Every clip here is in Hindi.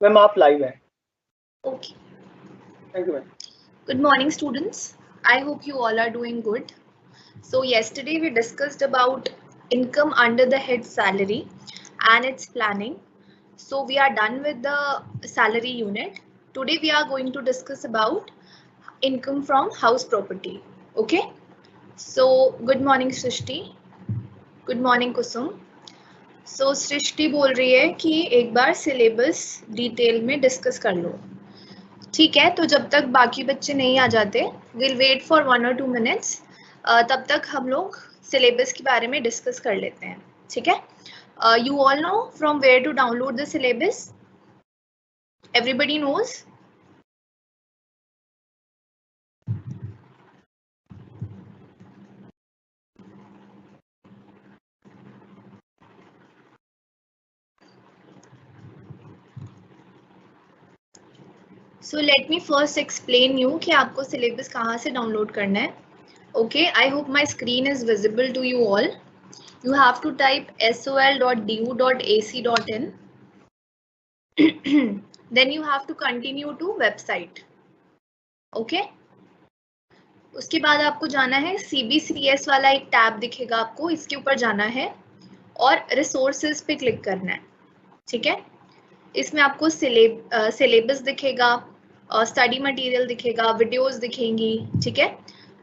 मैम आप लाइव हैं। Okay. Thank you ma'am. Good morning, students. I hope you all are doing good. So yesterday we discussed about income under the head salary and its planning. So we are done with the salary unit. Today we are going to discuss about income from house property. Okay. So good morning, Srishti. Good morning, Kusum. So सृष्टि बोल रही है कि एक बार सिलेबस डिटेल में डिस्कस कर लो। ठीक है, तो जब तक बाकी बच्चे नहीं आ जाते, will wait for 1 or 2 minutes, तब तक हम लोग सिलेबस के बारे में डिस्कस कर लेते हैं। ठीक है, you all know from where to download the syllabus? Everybody knows? So let me first explain you कि आपको सिलेबस कहाँ से डाउनलोड करना है। Okay, I hope my screen is visible to you all. You have to type sol.du.ac.in. Then you have to continue to website. Okay. उसके बाद आपको जाना है CBCS वाला एक टैब दिखेगा आपको, इसके ऊपर जाना है और रिसोर्सेज पे क्लिक करना है। ठीक है, इसमें आपको सिलेबस दिखेगा, स्टडी मटेरियल दिखेगा, वीडियोस दिखेंगी। ठीक है,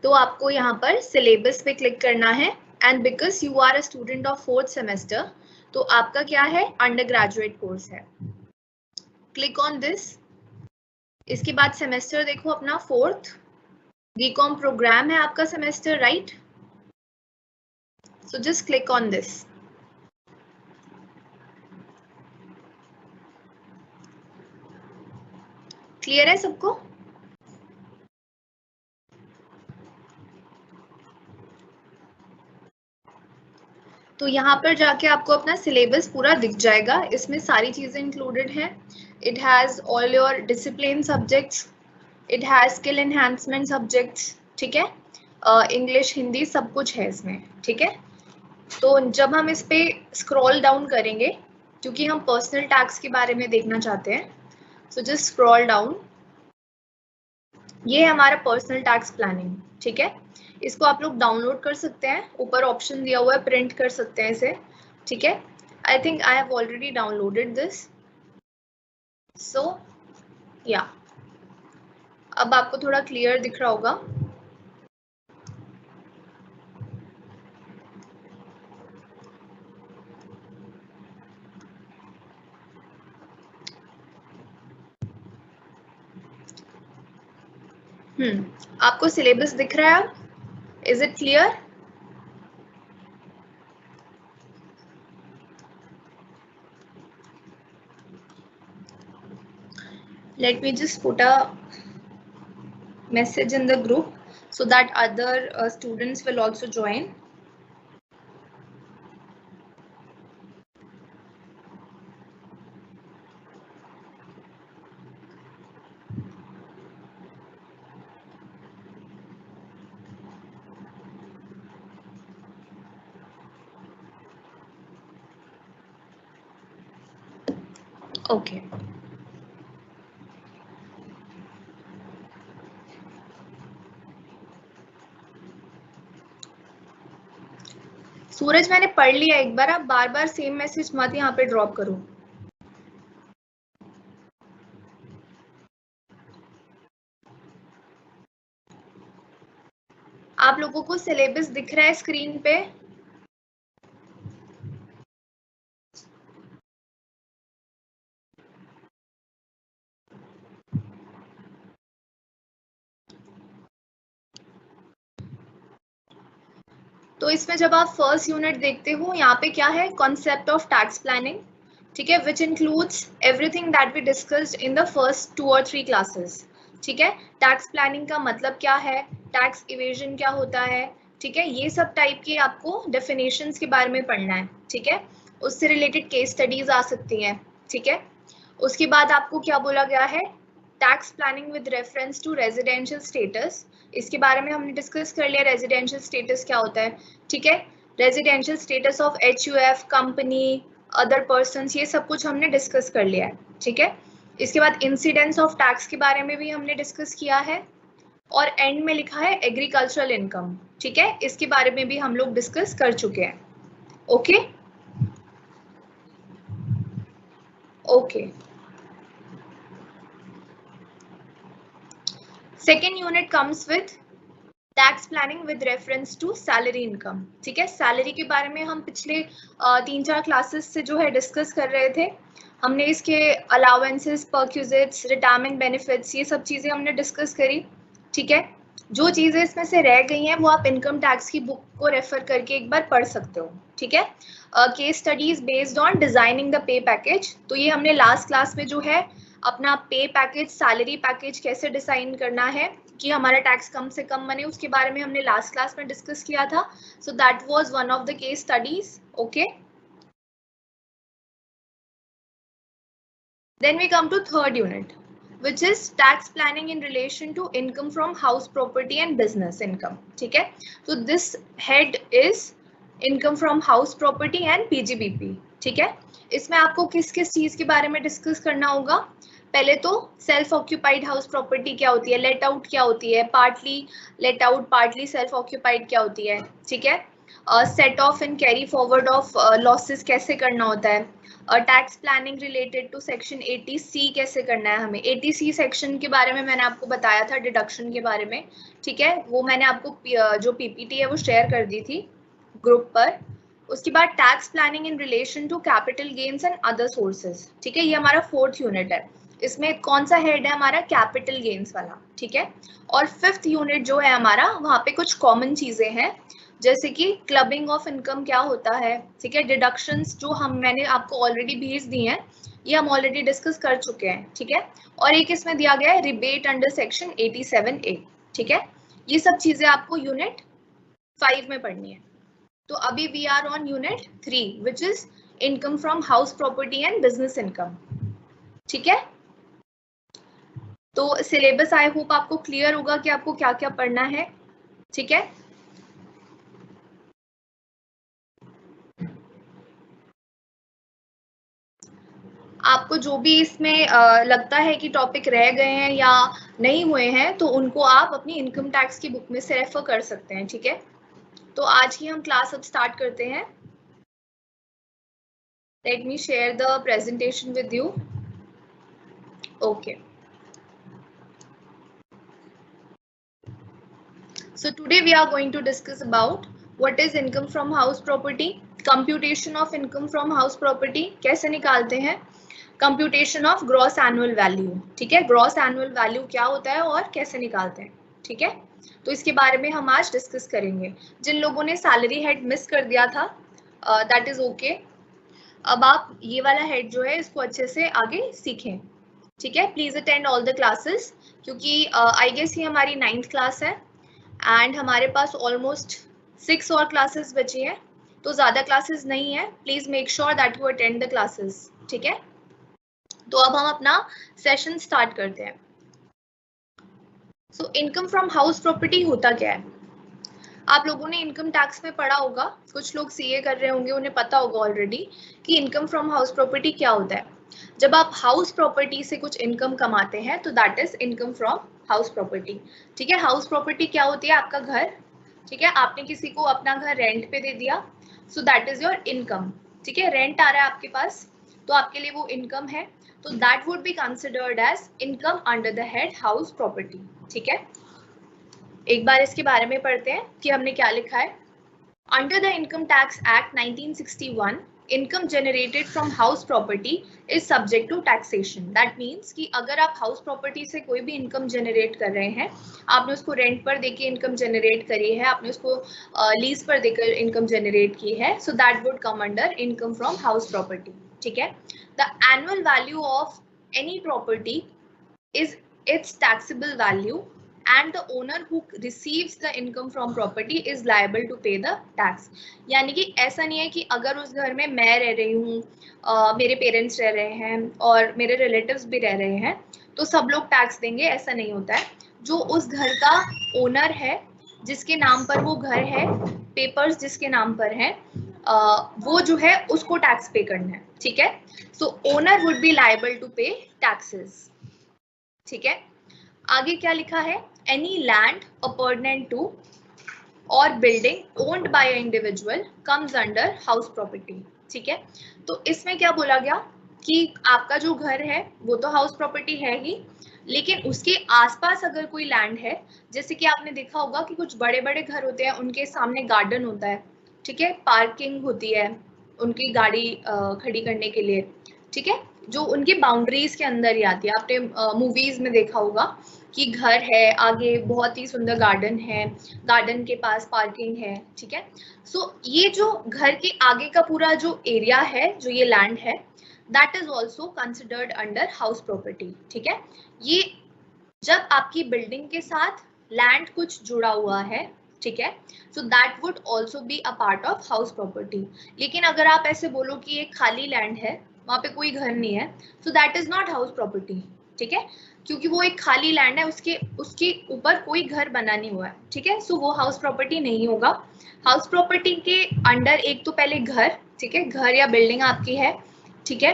तो आपको यहाँ पर सिलेबस पे क्लिक करना है and because you are a student of 4th semester, तो आपका क्या है, अंडर ग्रेजुएट कोर्स है। Click on this. इसके बाद सेमेस्टर देखो अपना 4th, बीकॉम प्रोग्राम है आपका semester, right? So just click on this. Clear है सबको? तो यहाँ पर जाके आपको अपना सिलेबस पूरा दिख जाएगा, इसमें सारी चीजें इंक्लूडेड हैं। It has all your discipline subjects, it has skill enhancement subjects. ठीक है, इंग्लिश हिंदी सब कुछ है इसमें। ठीक है, तो जब हम इस पे स्क्रॉल डाउन करेंगे, क्योंकि हम पर्सनल टैक्स के बारे में देखना चाहते हैं, सो जस्ट स्क्रॉल डाउन। ये है हमारा पर्सनल टैक्स प्लानिंग। ठीक है, इसको आप लोग डाउनलोड कर सकते हैं, ऊपर ऑप्शन दिया हुआ है, प्रिंट कर सकते हैं इसे। ठीक है, I think I have already downloaded this. So या अब आपको थोड़ा क्लियर दिख रहा होगा। आपको सिलेबस दिख रहा है अब? Is it clear? Let me just put a message in the group so that other students will also join. Okay. सूरज मैंने पढ़ लिया एक बार, आप बार बार सेम मैसेज मत यहाँ पे ड्रॉप करो। आप लोगों को सिलेबस दिख रहा है स्क्रीन पे? तो इसमें जब आप फर्स्ट यूनिट देखते हो, यहाँ पे क्या है, कॉन्सेप्ट ऑफ टैक्स प्लानिंग। ठीक है, which includes everything that we discussed in the first 2 or 3 classes. ठीक है, टैक्स प्लानिंग का मतलब क्या है, टैक्स इवेजन क्या होता है, ठीक है, ये सब टाइप की आपको डेफिनेशंस के बारे में पढ़ना है। ठीक है, उससे रिलेटेड केस स्टडीज आ सकती हैं। ठीक है, उसके बाद आपको क्या बोला गया है, tax planning with reference to residential status. इसके बारे में हमने डिस्कस कर लिया, रेजिडेंशियल स्टेटस क्या होता है। ठीक है, residential status of HUF, company, other persons, ये सब कुछ हमने डिस्कस कर लिया है। ठीक है, इसके बाद इंसिडेंस ऑफ टैक्स के बारे में भी हमने डिस्कस किया है, और एंड में लिखा है एग्रीकल्चरल इनकम, ठीक है, इसके बारे में भी हम लोग डिस्कस कर चुके हैं। Okay okay, second unit comes with tax planning with reference to salary income, ठीक है। सैलरी के बारे में हम पिछले 3-4 क्लासेस से जो है डिस्कस कर रहे थे। हमने इसके अलाउंसेस, परक्यूजिट्स, रिटायरमेंट बेनिफिट्स, ये सब चीजें हमने डिस्कस करी, ठीक है। जो चीजें इसमें से रह गई हैं वो आप इनकम टैक्स की बुक को रेफर करके एक बार पढ़ सकते हो, ठीक है। Case studies based on designing the pay package, तो ये हमने लास्ट क्लास में जो है अपना पे पैकेज, सैलरी पैकेज कैसे डिजाइन करना है कि हमारा टैक्स कम से कम बने, उसके बारे में हमने लास्ट क्लास में डिस्कस किया था। So that was one of the case studies. Okay, then we come to third unit, which is tax planning in relation to income from house property and business income, ठीक है। तो this head is income from house property and PGBP, ठीक है। इसमें आपको किस किस चीज के बारे में डिस्कस करना होगा? पहले तो सेल्फ ऑक्यूपाइड हाउस प्रॉपर्टी क्या होती है, लेट आउट क्या होती है, partly let out, partly self occupied क्या होती है, ठीक है। Set off and carry forward of losses कैसे करना होता है, tax planning related to section 80C कैसे करना है हमें। 80C सेक्शन के बारे में मैंने आपको बताया था, डिडक्शन के बारे में, ठीक है। वो मैंने आपको जो PPT है वो शेयर कर दी थी ग्रुप पर। उसके बाद tax planning in relation to capital gains and other sources, ठीक है। ये हमारा फोर्थ यूनिट है। इसमें कौन सा हेड है हमारा? कैपिटल गेन्स वाला, ठीक है। और फिफ्थ यूनिट जो है हमारा, वहाँ पे कुछ कॉमन चीजें हैं, जैसे कि क्लबिंग ऑफ इनकम क्या होता है, ठीक है। डिडक्शंस जो मैंने आपको ऑलरेडी भेज दी हैं, ये हम ऑलरेडी डिस्कस कर चुके हैं, ठीक है। और एक इसमें दिया गया है रिबेट अंडर सेक्शन 87A, ठीक है। ये सब चीजें आपको यूनिट 5 में पढ़नी है। तो अभी we are on unit 3 which is income from house property and business income, ठीक है। तो सिलेबस आई होप आपको क्लियर होगा कि आपको क्या क्या पढ़ना है, ठीक है। आपको जो भी इसमें लगता है कि टॉपिक रह गए हैं या नहीं हुए हैं, तो उनको आप अपनी इनकम टैक्स की बुक में से रेफर कर सकते हैं, ठीक है। तो आज की हम क्लास अब स्टार्ट करते हैं। Let me share the presentation with you. Okay, so today we are going to discuss about what is income from house property, computation of income from house property कैसे निकालते हैं, computation of gross annual value, ठीक है। ग्रॉस एनुअल वैल्यू क्या होता है और कैसे निकालते हैं, ठीक है। तो इसके बारे में हम आज डिस्कस करेंगे। जिन लोगों ने सैलरी हेड मिस कर दिया था, दैट इज ओके। अब आप ये वाला हेड जो है इसको अच्छे से आगे सीखें, ठीक है। Please attend all the classes, क्योंकि आई गेस ये हमारी 9th क्लास है एंड हमारे पास ऑलमोस्ट 6 और क्लासेस बची हैं, तो ज्यादा क्लासेस नहीं है। Please make sure that you attend the classes, ठीक है। तो अब हम अपना सेशन स्टार्ट करते हैं। So income from house property होता क्या है? आप लोगों ने इनकम टैक्स में पढ़ा होगा, कुछ लोग सीए कर रहे होंगे, उन्हें पता होगा ऑलरेडी कि इनकम फ्रॉम हाउस प्रॉपर्टी क्या होता है। जब आप हाउस प्रॉपर्टी से कुछ इनकम कमाते हैं तो that is income from house property, ठीक है। हाउस प्रॉपर्टी क्या होती है? आपका घर, ठीक है। आपने किसी को अपना घर रेंट पे दे दिया, so that is your income, ठीक है। रेंट आ रहा है आपके पास, तो आपके लिए वो इनकम है, तो that would be considered as income under the head house property, ठीक है। एक बार इसके बारे में पढ़ते हैं कि हमने क्या लिखा है। Under the income tax act 1961, income generated from house property is subject to taxation. That means कि अगर आप हाउस प्रॉपर्टी से कोई भी इनकम जनरेट कर रहे हैं, आपने उसको रेंट पर देके इनकम जनरेट करी है, आपने उसको लीज पर देकर इनकम जनरेट की है, so that would come under income from house property, ठीक है। The annual value of any property is its taxable value and the owner who receives the income from property is liable to pay the tax। यानी कि ऐसा नहीं है कि अगर उस घर में मैं रह रही हूँ, मेरे पेरेंट्स रह रहे हैं और मेरे रिलेटिव्स भी रह रहे हैं, तो सब लोग टैक्स देंगे, ऐसा नहीं होता है। जो उस घर का ओनर है, जिसके नाम पर वो घर है, पेपर्स जिसके नाम पर है, वो जो है उसको टैक्स पे करना है, ठीक है। So owner would be liable to pay taxes, ठीक है। आगे क्या लिखा है, एनी लैंड अपॉर्टेंट टू और building owned by individual comes under house property, ठीक है। तो इसमें क्या बोला गया कि आपका जो घर है वो तो हाउस प्रॉपर्टी है ही, लेकिन उसके आसपास अगर कोई लैंड है, जैसे कि आपने देखा होगा कि कुछ बड़े बड़े घर होते हैं, उनके सामने गार्डन होता है, ठीक है, पार्किंग होती है उनकी गाड़ी खड़ी करने के लिए, ठीक है, जो उनकी बाउंड्रीज के अंदर ही आती है। आपने मूवीज में देखा होगा कि घर है, आगे बहुत ही सुंदर गार्डन है, गार्डन के पास पार्किंग है, ठीक है। सो ये जो घर के आगे का पूरा जो एरिया है, जो ये लैंड है, that is also considered under house property, ठीक है। ये जब आपकी बिल्डिंग के साथ लैंड कुछ जुड़ा हुआ है, ठीक है, so that would also be a part of house property. लेकिन अगर आप ऐसे बोलो कि एक खाली लैंड है, वहां पे कोई घर नहीं है, so that is not house property, ठीक है, क्योंकि वो एक खाली लैंड है, उसके उसके ऊपर कोई घर बना नहीं हुआ है, ठीक है। सो वो हाउस प्रॉपर्टी नहीं होगा। हाउस प्रॉपर्टी के अंडर एक तो पहले घर, ठीक है, घर या बिल्डिंग आपकी है, ठीक है,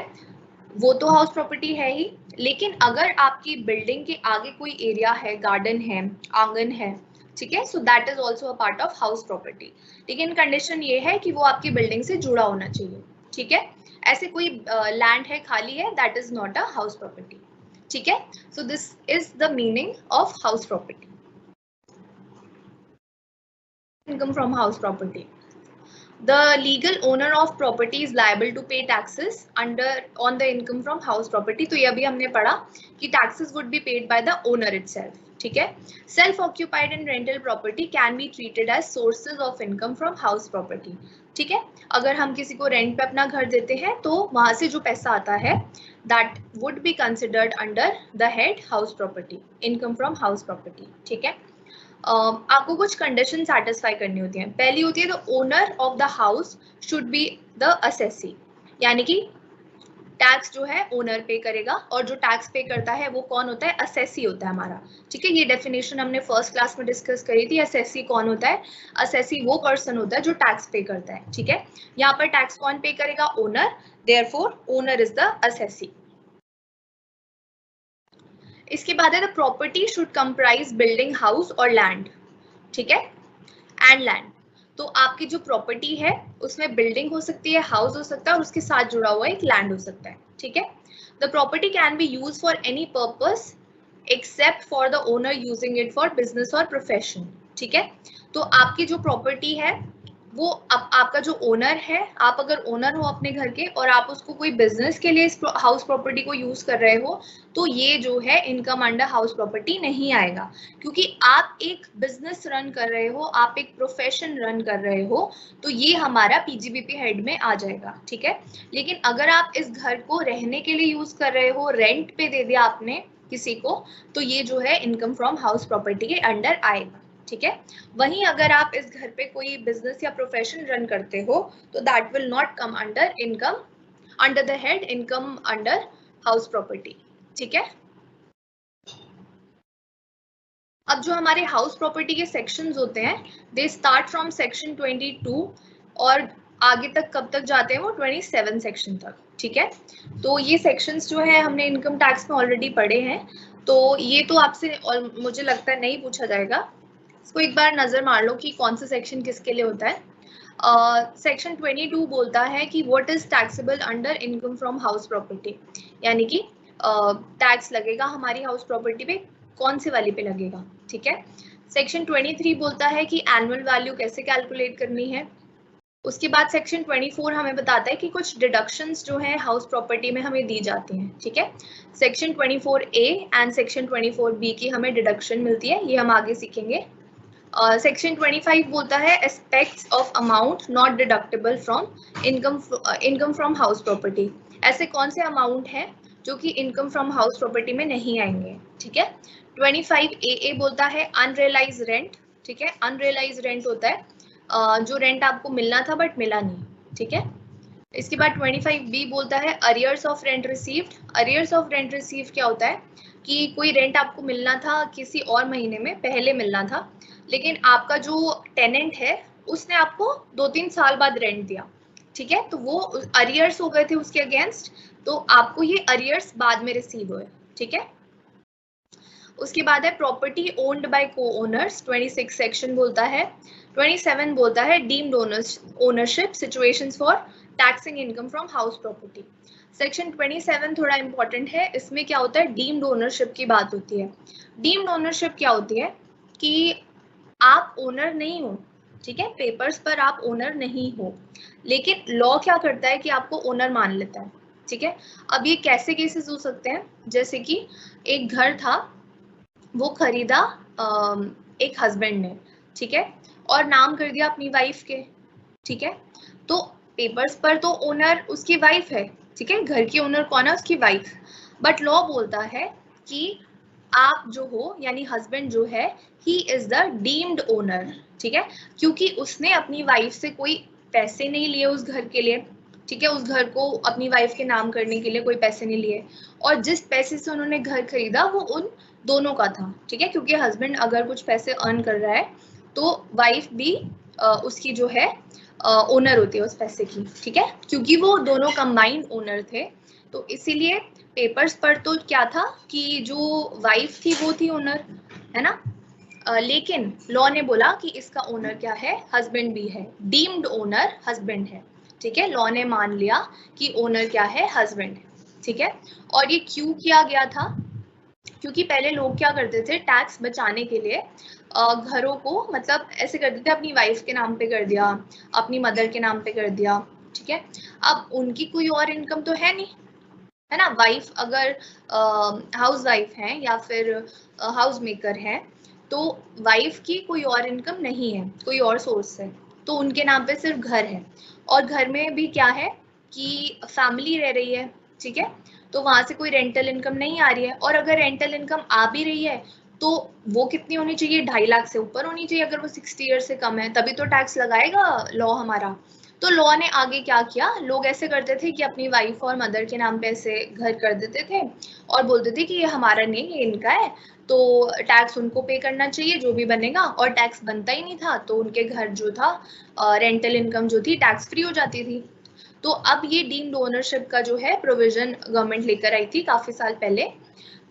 वो तो हाउस प्रॉपर्टी है ही। लेकिन अगर आपकी बिल्डिंग के आगे कोई एरिया है, गार्डन है, आंगन है, ठीक है, so that is also a part of house property. लेकिन कंडीशन ये है कि वो आपकी बिल्डिंग से जुड़ा होना चाहिए, ठीक है। ऐसे कोई लैंड है, खाली है, that is not a house property, ठीक है। So this is the meaning of house property. Income from house property, the legal owner of property is liable to pay taxes under on the income from house property। तो ये अभी हमने पढ़ा कि taxes would be paid by the owner itself, ठीक है। self occupied and rental property can be treated as sources of income from house property, ठीक है। अगर हम किसी को रेंट पे अपना घर देते हैं तो वहां से जो पैसा आता है, that would be considered under the head house property, income from house property, ठीक है। आपको कुछ कंडीशन सेटिस्फाई करनी होती है। पहली होती है the owner of the house should be the assessee, यानी कि टैक्स जो है ओनर पे करेगा, और जो टैक्स पे करता है वो कौन होता है, असेसी होता है हमारा, ठीक है। ये डेफिनेशन हमने फर्स्ट क्लास में डिस्कस करी थी। असेसी कौन होता है, असेसी वो पर्सन होता है जो टैक्स पे करता है, ठीक है। यहाँ पर टैक्स कौन पे करेगा, owner, therefore owner is the assessee. इसके बाद है the property should comprise building, house और लैंड, ठीक है, एंड लैंड। तो आपकी जो प्रॉपर्टी है उसमें बिल्डिंग हो सकती है, हाउस हो सकता है, और उसके साथ जुड़ा हुआ एक लैंड हो सकता है, ठीक है। The property can be use for any purpose except for the owner using it for business और प्रोफेशन, ठीक है। तो आपकी जो प्रॉपर्टी है वो आपका जो ओनर है, आप अगर ओनर हो अपने घर के और आप उसको कोई बिजनेस के लिए इस हाउस प्रॉपर्टी को यूज कर रहे हो, तो ये जो है इनकम अंडर हाउस प्रॉपर्टी नहीं आएगा, क्योंकि आप एक बिजनेस रन कर रहे हो, आप एक प्रोफेशन रन कर रहे हो, तो ये हमारा पीजीबीपी हेड में आ जाएगा, ठीक है। लेकिन अगर आप इस घर को रहने के लिए यूज कर रहे हो, रेंट पे दे दिया आपने किसी को, तो ये जो है इनकम फ्रॉम हाउस प्रॉपर्टी के अंडर आएगा, ठीक है। वहीं अगर आप इस घर पे कोई बिजनेस या प्रोफेशन रन करते हो, तो that will not come under income under the head income under house property, ठीक है। अब जो हमारे हाउस प्रॉपर्टी के सेक्शंस होते हैं, दे स्टार्ट फ्रॉम सेक्शन 22 और आगे तक कब तक जाते हैं, वो 27 सेक्शन तक, ठीक है। तो ये सेक्शंस जो है हमने इनकम टैक्स में ऑलरेडी पढ़े हैं, तो ये तो आपसे मुझे लगता है नहीं पूछा जाएगा। इसको एक बार नजर मार लो कि कौन सा सेक्शन किसके लिए होता है। सेक्शन 22 बोलता है कि what is taxable under income from house property, यानी कि टैक्स लगेगा हमारी हाउस प्रॉपर्टी पे, कौन से वाली पे लगेगा, ठीक है। सेक्शन 23 बोलता है कि एनुअल वैल्यू कैसे कैलकुलेट करनी है। उसके बाद सेक्शन 24 हमें बताता है कि कुछ डिडक्शंस जो है हाउस प्रॉपर्टी में हमें दी जाती हैं, ठीक है। Section 24A and section 24B की हमें डिडक्शन मिलती है, ये हम आगे सीखेंगे। सेक्शन 25 बोलता है aspects of amount not deductible from income from house property. ऐसे कौन से अमाउंट हैं जो कि इनकम फ्रॉम हाउस प्रॉपर्टी में नहीं आएंगे, ठीक है। 25AA बोलता है अनरियलाइज रेंट, ठीक है। अनरियलाइज रेंट होता है जो रेंट आपको मिलना था बट मिला नहीं, ठीक है। इसके बाद 25B बोलता है arrears of rent received. Arrears of rent receive क्या होता है कि कोई रेंट आपको मिलना था किसी और महीने में पहले मिलना था, लेकिन आपका जो टेनेंट है उसने आपको 2-3 साल बाद रेंट दिया, ठीक है, तो वो अरियर्स हो गए थे उसके अगेंस्ट, तो आपको ये अरियर्स बाद में रिसीव हुए, ठीक है। उसके बाद है property owned by co owners, 26 section बोलता है। 27 बोलता है deemed ownership situations for taxing income from house property. Section 27 थोड़ा इंपॉर्टेंट है, इसमें क्या होता है, डीम्ड ओनरशिप की बात होती है। डीम्ड ओनरशिप क्या होती है कि आप ओनर नहीं हो, ठीक है, पेपर्स पर आप ओनर नहीं हो, लेकिन लॉ क्या करता है कि आपको ओनर मान लेता है, ठीक है। अब ये कैसे केसेस हो सकते हैं, जैसे कि एक घर था, वो खरीदा एक हस्बैंड ने, ठीक है, और नाम कर दिया अपनी वाइफ के, ठीक है। तो पेपर्स पर तो ओनर उसकी वाइफ है, ठीक है, घर की ओनर कौन है, उसकी वाइफ। बट लॉ बोलता है कि आप जो हो यानी हस्बैंड जो है, he is the deemed owner, ठीक है, क्योंकि उसने अपनी वाइफ से कोई पैसे नहीं लिए उस घर के लिए, ठीक है, उस घर को अपनी वाइफ के नाम करने के लिए कोई पैसे नहीं लिए, और जिस पैसे से उन्होंने घर खरीदा वो उन दोनों का था, ठीक है, क्योंकि हस्बैंड अगर कुछ पैसे अर्न कर रहा है तो वाइफ भी उसकी जो है ओनर होती है उस पैसे की, ठीक है, क्योंकि वो दोनों कंबाइंड ओनर थे। तो इसीलिए पेपर्स पर तो क्या था कि जो वाइफ थी वो थी ओनर, है ना, लेकिन लॉ ने बोला कि इसका ओनर क्या है, हस्बैंड भी है, डीम्ड ओनर हस्बैंड है, ठीक है, लॉ ने मान लिया कि ओनर क्या है, हस्बैंड है, ठीक है। और ये क्यों किया गया था, क्योंकि पहले लोग क्या करते थे, टैक्स बचाने के लिए घरों को मतलब ऐसे करते थे, अपनी वाइफ के नाम पे कर दिया, अपनी मदर के नाम पे कर दिया, ठीक है। अब उनकी कोई और इनकम तो है नहीं, है ना, वाइफ अगर हाउस वाइफ है या फिर हाउस मेकर है, तो वाइफ की कोई और इनकम नहीं है, कोई और सोर्स है, तो उनके नाम पे सिर्फ घर है, और घर में भी क्या है कि फैमिली रह रही है, ठीक है, तो वहां से कोई रेंटल इनकम नहीं आ रही है, और अगर रेंटल इनकम आ भी रही है तो वो कितनी होनी चाहिए, 2.5 लाख से ऊपर होनी चाहिए, अगर वो 60 ईयर से कम है तभी तो टैक्स लगाएगा लॉ हमारा। तो लॉ ने आगे क्या किया, लोग ऐसे करते थे कि अपनी वाइफ और मदर के नाम पे ऐसे घर कर देते थे और बोलते थे कि ये हमारा नहीं, ये इनका है, तो टैक्स उनको पे करना चाहिए जो भी बनेगा, और टैक्स बनता ही नहीं था, तो उनके घर जो था रेंटल इनकम जो थी टैक्स फ्री हो जाती थी। तो अब ये डीम्ड ओनरशिप का जो है प्रोविजन गवर्नमेंट लेकर आई थी काफी साल पहले।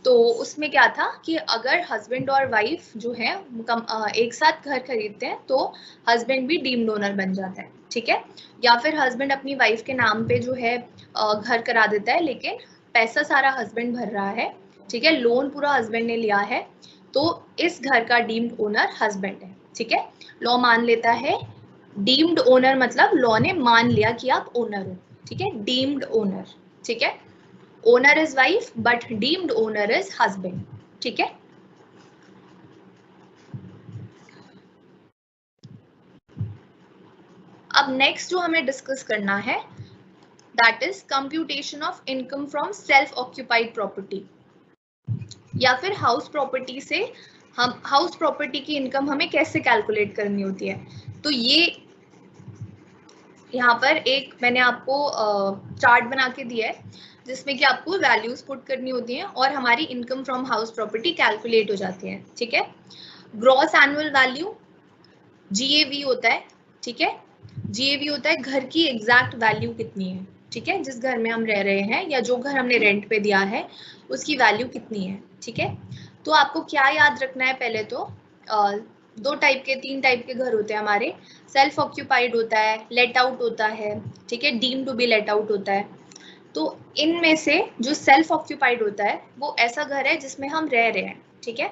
तो उसमें क्या था कि अगर हस्बैंड और वाइफ जो है एक साथ घर खरीदते हैं तो हस्बैंड भी डीम्ड ओनर बन जाता है, ठीक है, या फिर हस्बैंड अपनी वाइफ के नाम पे जो है घर करा देता है, लेकिन पैसा सारा हस्बैंड भर रहा है, ठीक है, लोन पूरा हस्बैंड ने लिया है, तो इस घर का डीम्ड ओनर हस्बैंड है, ठीक है। लॉ मान लेता है, डीम्ड ओनर मतलब लॉ ने मान लिया कि आप ओनर हो, ठीक है, डीम्ड ओनर, ठीक है, owner is wife but deemed owner is husband, ठीक है। अब नेक्स्ट जो हमें डिस्कस करना है that is computation of income from self occupied property, या फिर हाउस प्रॉपर्टी से हम हाउस प्रॉपर्टी की इनकम हमें कैसे कैलकुलेट करनी होती है। तो ये यहाँ पर एक मैंने आपको चार्ट बना के दिया है जिसमें कि आपको वैल्यूज पुट करनी होती हैं और हमारी income from house property calculate हो जाती है, ठीक है। ग्रॉस एनुअल वैल्यू GAV होता है, ठीक है, GAV होता है घर की एग्जैक्ट वैल्यू कितनी है, ठीक है, जिस घर में हम रह रहे हैं या जो घर हमने रेंट पे दिया है उसकी वैल्यू कितनी है, ठीक है। तो आपको क्या याद रखना है, पहले तो दो टाइप के, तीन टाइप के घर होते हैं हमारे, सेल्फ ऑक्यूपाइड होता है, लेट आउट होता है, ठीक है, deem to be let out होता है। तो इनमें से जो सेल्फ ऑक्यूपाइड होता है वो ऐसा घर है जिसमें हम रह रहे हैं, ठीक है।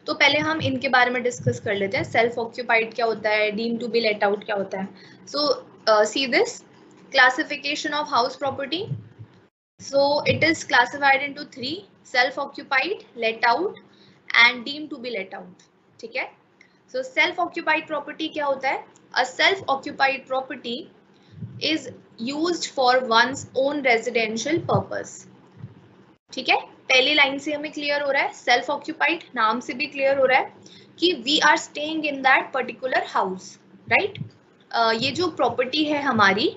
तो पहले हम इनके बारे में डिस्कस कर लेते हैं, सेल्फ ऑक्यूपाइड क्या होता है, deem to be let out क्या होता है। So see this classification of house property, so it is classified into 3: self occupied, let out and deemed to be let out, ठीक है। so self occupied property क्या होता है, a self occupied property is used for one's own residential purpose, ठीक है। पहली लाइन से हमें क्लियर हो रहा है, सेल्फ ऑक्यूपाइड नाम से भी क्लियर हो रहा है कि we are staying in that particular house, right. ये जो प्रॉपर्टी है हमारी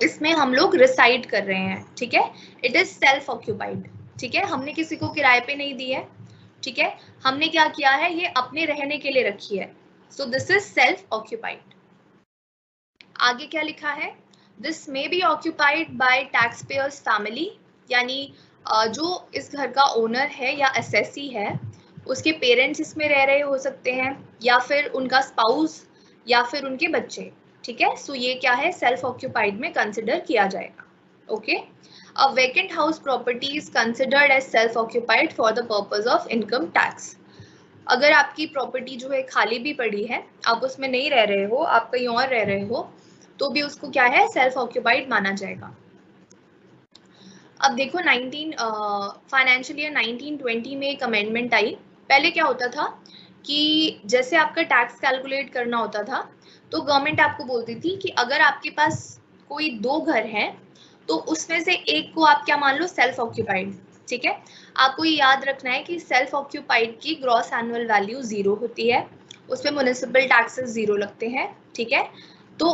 इसमें हम लोग रिसाइड कर रहे हैं, ठीक है, इट इज सेल्फ ऑक्यूपाइड, ठीक है, हमने किसी को किराए पे नहीं दी है, ठीक है, हमने क्या किया है, ये अपने रहने के लिए रखी है, so this is self occupied. आगे क्या लिखा है, this may be occupied by tax payers family, यानी जो इस घर का ओनर है या एसेसी है उसके पेरेंट्स इसमें रह रहे हो सकते हैं, या फिर उनका स्पाउस, या फिर उनके बच्चे। ठीक है, सो ये क्या है, सेल्फ ऑक्यूपाइड में कंसिडर किया जाएगा। Okay, a vacant house property is considered as self occupied for the purpose of income tax. अगर आपकी प्रॉपर्टी जो है खाली भी पड़ी है, आप उसमें नहीं रह रहे हो, आप कहीं और रह रहे हो, तो भी उसको क्या है, सेल्फ ऑक्यूपाइड माना जाएगा। अब देखो फाइनेंशियल ईयर 1920 में एक अमेंडमेंट आई। पहले क्या होता था कि जैसे आपका टैक्स कैलकुलेट करना होता था तो गवर्नमेंट आपको बोलती थी कि अगर आपके पास कोई 2 घर हैं तो उसमें से एक को आप क्या मान लो, सेल्फ ऑक्यूपाइड। ठीक है, आपको ये याद रखना है कि सेल्फ ऑक्यूपाइड की ग्रॉस एनुअल वैल्यू 0 होती है, उसमें म्युनिसिपल टैक्सेस 0 लगते हैं। ठीक है, तो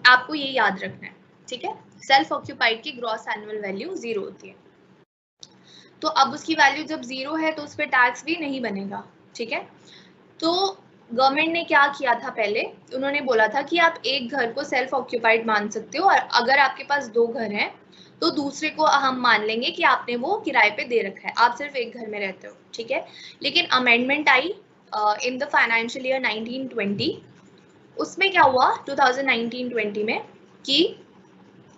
आपको ये याद रखना है। ठीक है, सेल्फ ऑक्यूपाइड की ग्रॉस एनुअल वैल्यू 0 होती है। तो अब उसकी वैल्यू जब 0 है तो उस पर टैक्स भी नहीं बनेगा। ठीक है, तो गवर्नमेंट ने क्या किया था, पहले उन्होंने बोला था कि आप एक घर को सेल्फ ऑक्यूपाइड मान सकते हो, और अगर आपके पास 2 घर हैं तो दूसरे को हम मान लेंगे कि आपने वो किराए पे दे रखा है, आप सिर्फ एक घर में रहते हो। ठीक है, लेकिन amendment I in the financial year 1920। उसमें क्या हुआ 2019-20 में कि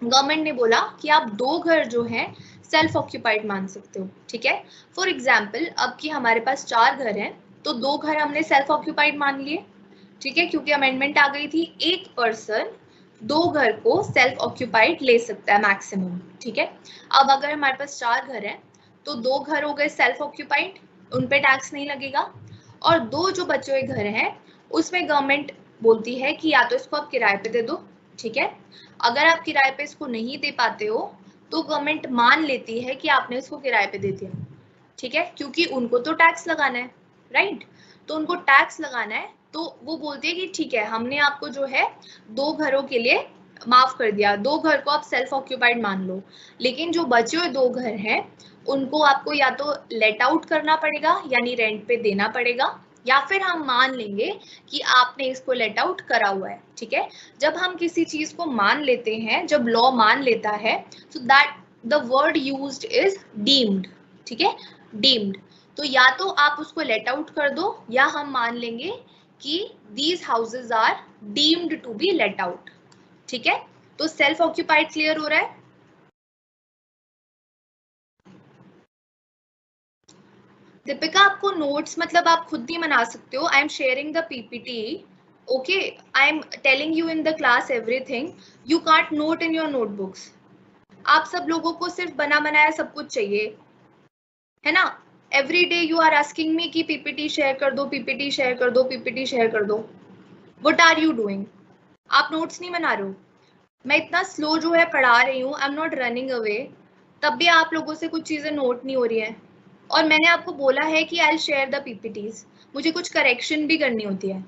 गवर्नमेंट ने बोला कि आप 2 घर जो हैं सेल्फ ऑक्यूपाइड मान सकते हो। ठीक है, फॉर एग्जाम्पल अब कि हमारे पास 4 घर हैं तो 2 घर हमने सेल्फ ऑक्यूपाइड मान लिए। ठीक है, क्योंकि अमेंडमेंट आ गई थी, एक पर्सन 2 घर को सेल्फ ऑक्यूपाइड ले सकता है मैक्सिमम। ठीक है, अब अगर हमारे पास 4 घर हैं तो 2 घर हो गए सेल्फ ऑक्यूपाइड, उन पे टैक्स नहीं लगेगा, और 2 जो बचे हुए घर हैं उसमें गवर्नमेंट बोलती है कि या तो इसको आप किराए पे दे दो। ठीक है, अगर आप किराए पे इसको नहीं दे पाते हो तो गवर्नमेंट मान लेती है कि आपने इसको किराए पे दे दिया। ठीक है, क्योंकि उनको तो टैक्स लगाना है, राइट, तो उनको टैक्स लगाना है, तो वो बोलती है कि ठीक है, हमने आपको जो है 2 घरों के लिए माफ कर दिया, 2 घर को आप सेल्फ ऑक्यूपाइड मान लो, लेकिन जो बचे हुए 2 घर हैं उनको आपको या तो लेट आउट करना पड़ेगा यानी रेंट पे देना पड़ेगा, या फिर हम मान लेंगे कि आपने इसको लेट आउट करा हुआ है। ठीक है, जब हम किसी चीज को मान लेते हैं, जब लॉ मान लेता है, so that the word used is deemed। ठीक है, deemed, तो या तो आप उसको लेट आउट कर दो या हम मान लेंगे कि these houses are deemed to be let out। ठीक है, तो सेल्फ ऑक्यूपाइड क्लियर हो रहा है। दीपिका, आपको नोट्स मतलब आप खुद भी बना सकते हो, I am sharing the PPT. Okay, I am telling you in the class everything, you can't note in your notebooks. आप सब लोगों को सिर्फ बना बनाया सब कुछ चाहिए, है ना। Every day you are asking me कि पीपीटी शेयर कर दो, पीपीटी शेयर कर दो, पीपीटी शेयर कर दो। What are you doing? आप नोट्स नहीं बना रहे हो। मैं इतना स्लो जो है पढ़ा रही हूँ, I am not running away, तब भी आप लोगों से कुछ चीजें नोट नहीं हो रही है। और मैंने आपको बोला है कि I will share the PPTs, मुझे कुछ करेक्शन भी करनी होती है।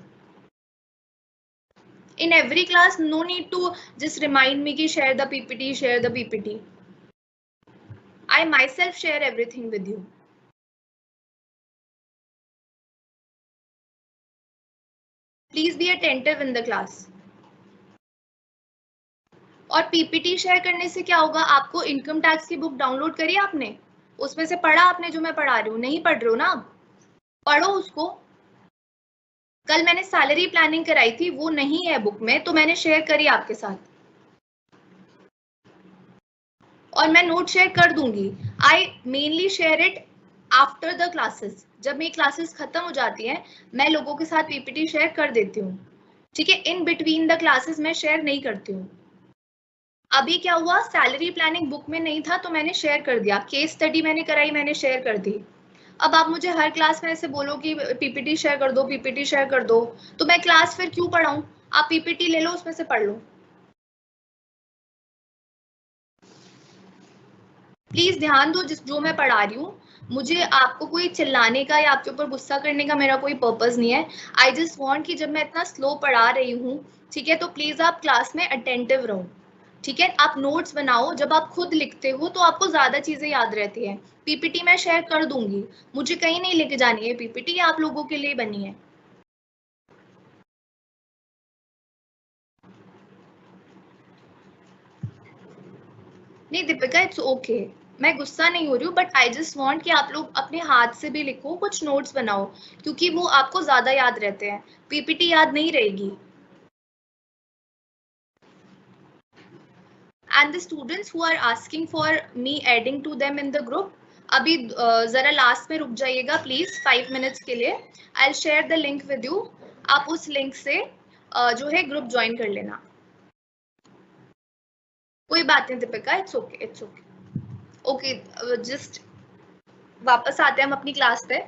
In every class, no need to just remind me ki share the PPT, share the PPT. I myself share everything with you. Please be attentive in the class. और पीपीटी शेयर करने से क्या होगा, आपको इनकम टैक्स की बुक डाउनलोड करी आपने, उसमें से पढ़ा आपने जो मैं पढ़ा रही हूँ, नहीं पढ़ रहे हो ना आप, पढ़ो उसको। कल मैंने सैलरी प्लानिंग कराई थी, वो नहीं है बुक में तो मैंने शेयर करी आपके साथ, और मैं नोट शेयर कर दूंगी। I mainly share it after the classes, जब मेरी क्लासेस खत्म हो जाती हैं मैं लोगों के साथ पीपीटी शेयर कर देती हूँ। ठीक है, इन बिटवीन द क्लासेस मैं शेयर नहीं करती हूँ। अभी क्या हुआ, सैलरी प्लानिंग बुक में नहीं था तो मैंने शेयर कर दिया, केस स्टडी मैंने कराई, मैंने शेयर कर दी। अब आप मुझे हर क्लास में ऐसे बोलो कि पीपीटी शेयर कर दो, पीपीटी शेयर कर दो, तो मैं क्लास फिर क्यों पढ़ाऊं? आप पीपीटी ले लो, उसमें से पढ़ लो। प्लीज ध्यान दो जो मैं पढ़ा रही हूँ, मुझे आपको कोई चिल्लाने का या आपके ऊपर गुस्सा करने का मेरा कोई पर्पस नहीं है। आई जस्ट वांट कि जब मैं इतना स्लो पढ़ा रही हूँ, ठीक है, तो प्लीज आप क्लास में अटेंटिव रहो। ठीक है, आप नोट्स बनाओ, जब आप खुद लिखते हो तो आपको ज्यादा चीजें याद रहती है। पीपीटी मैं शेयर कर दूंगी, मुझे कहीं नहीं लेके जानी है पीपीटी, आप लोगों के लिए बनी है। नहीं दीपिका, इट्स ओके, मैं गुस्सा नहीं हो रही हूँ, बट आई जस्ट वांट कि आप लोग अपने हाथ से भी लिखो, कुछ नोट्स बनाओ, क्योंकि वो आपको ज्यादा याद रहते हैं, पीपीटी याद नहीं रहेगी. And the students who are asking for me adding to them in the group, अभी जरा लास्ट में रुक जाइएगा प्लीज 5 मिनट्स के लिए. I'll share the link with you. आप उस लिंक से जो है ग्रुप ज्वाइन कर लेना. कोई बात नहीं Deepika, it's okay, it's okay. Okay, just वापस आते हैं हम अपनी क्लास पे.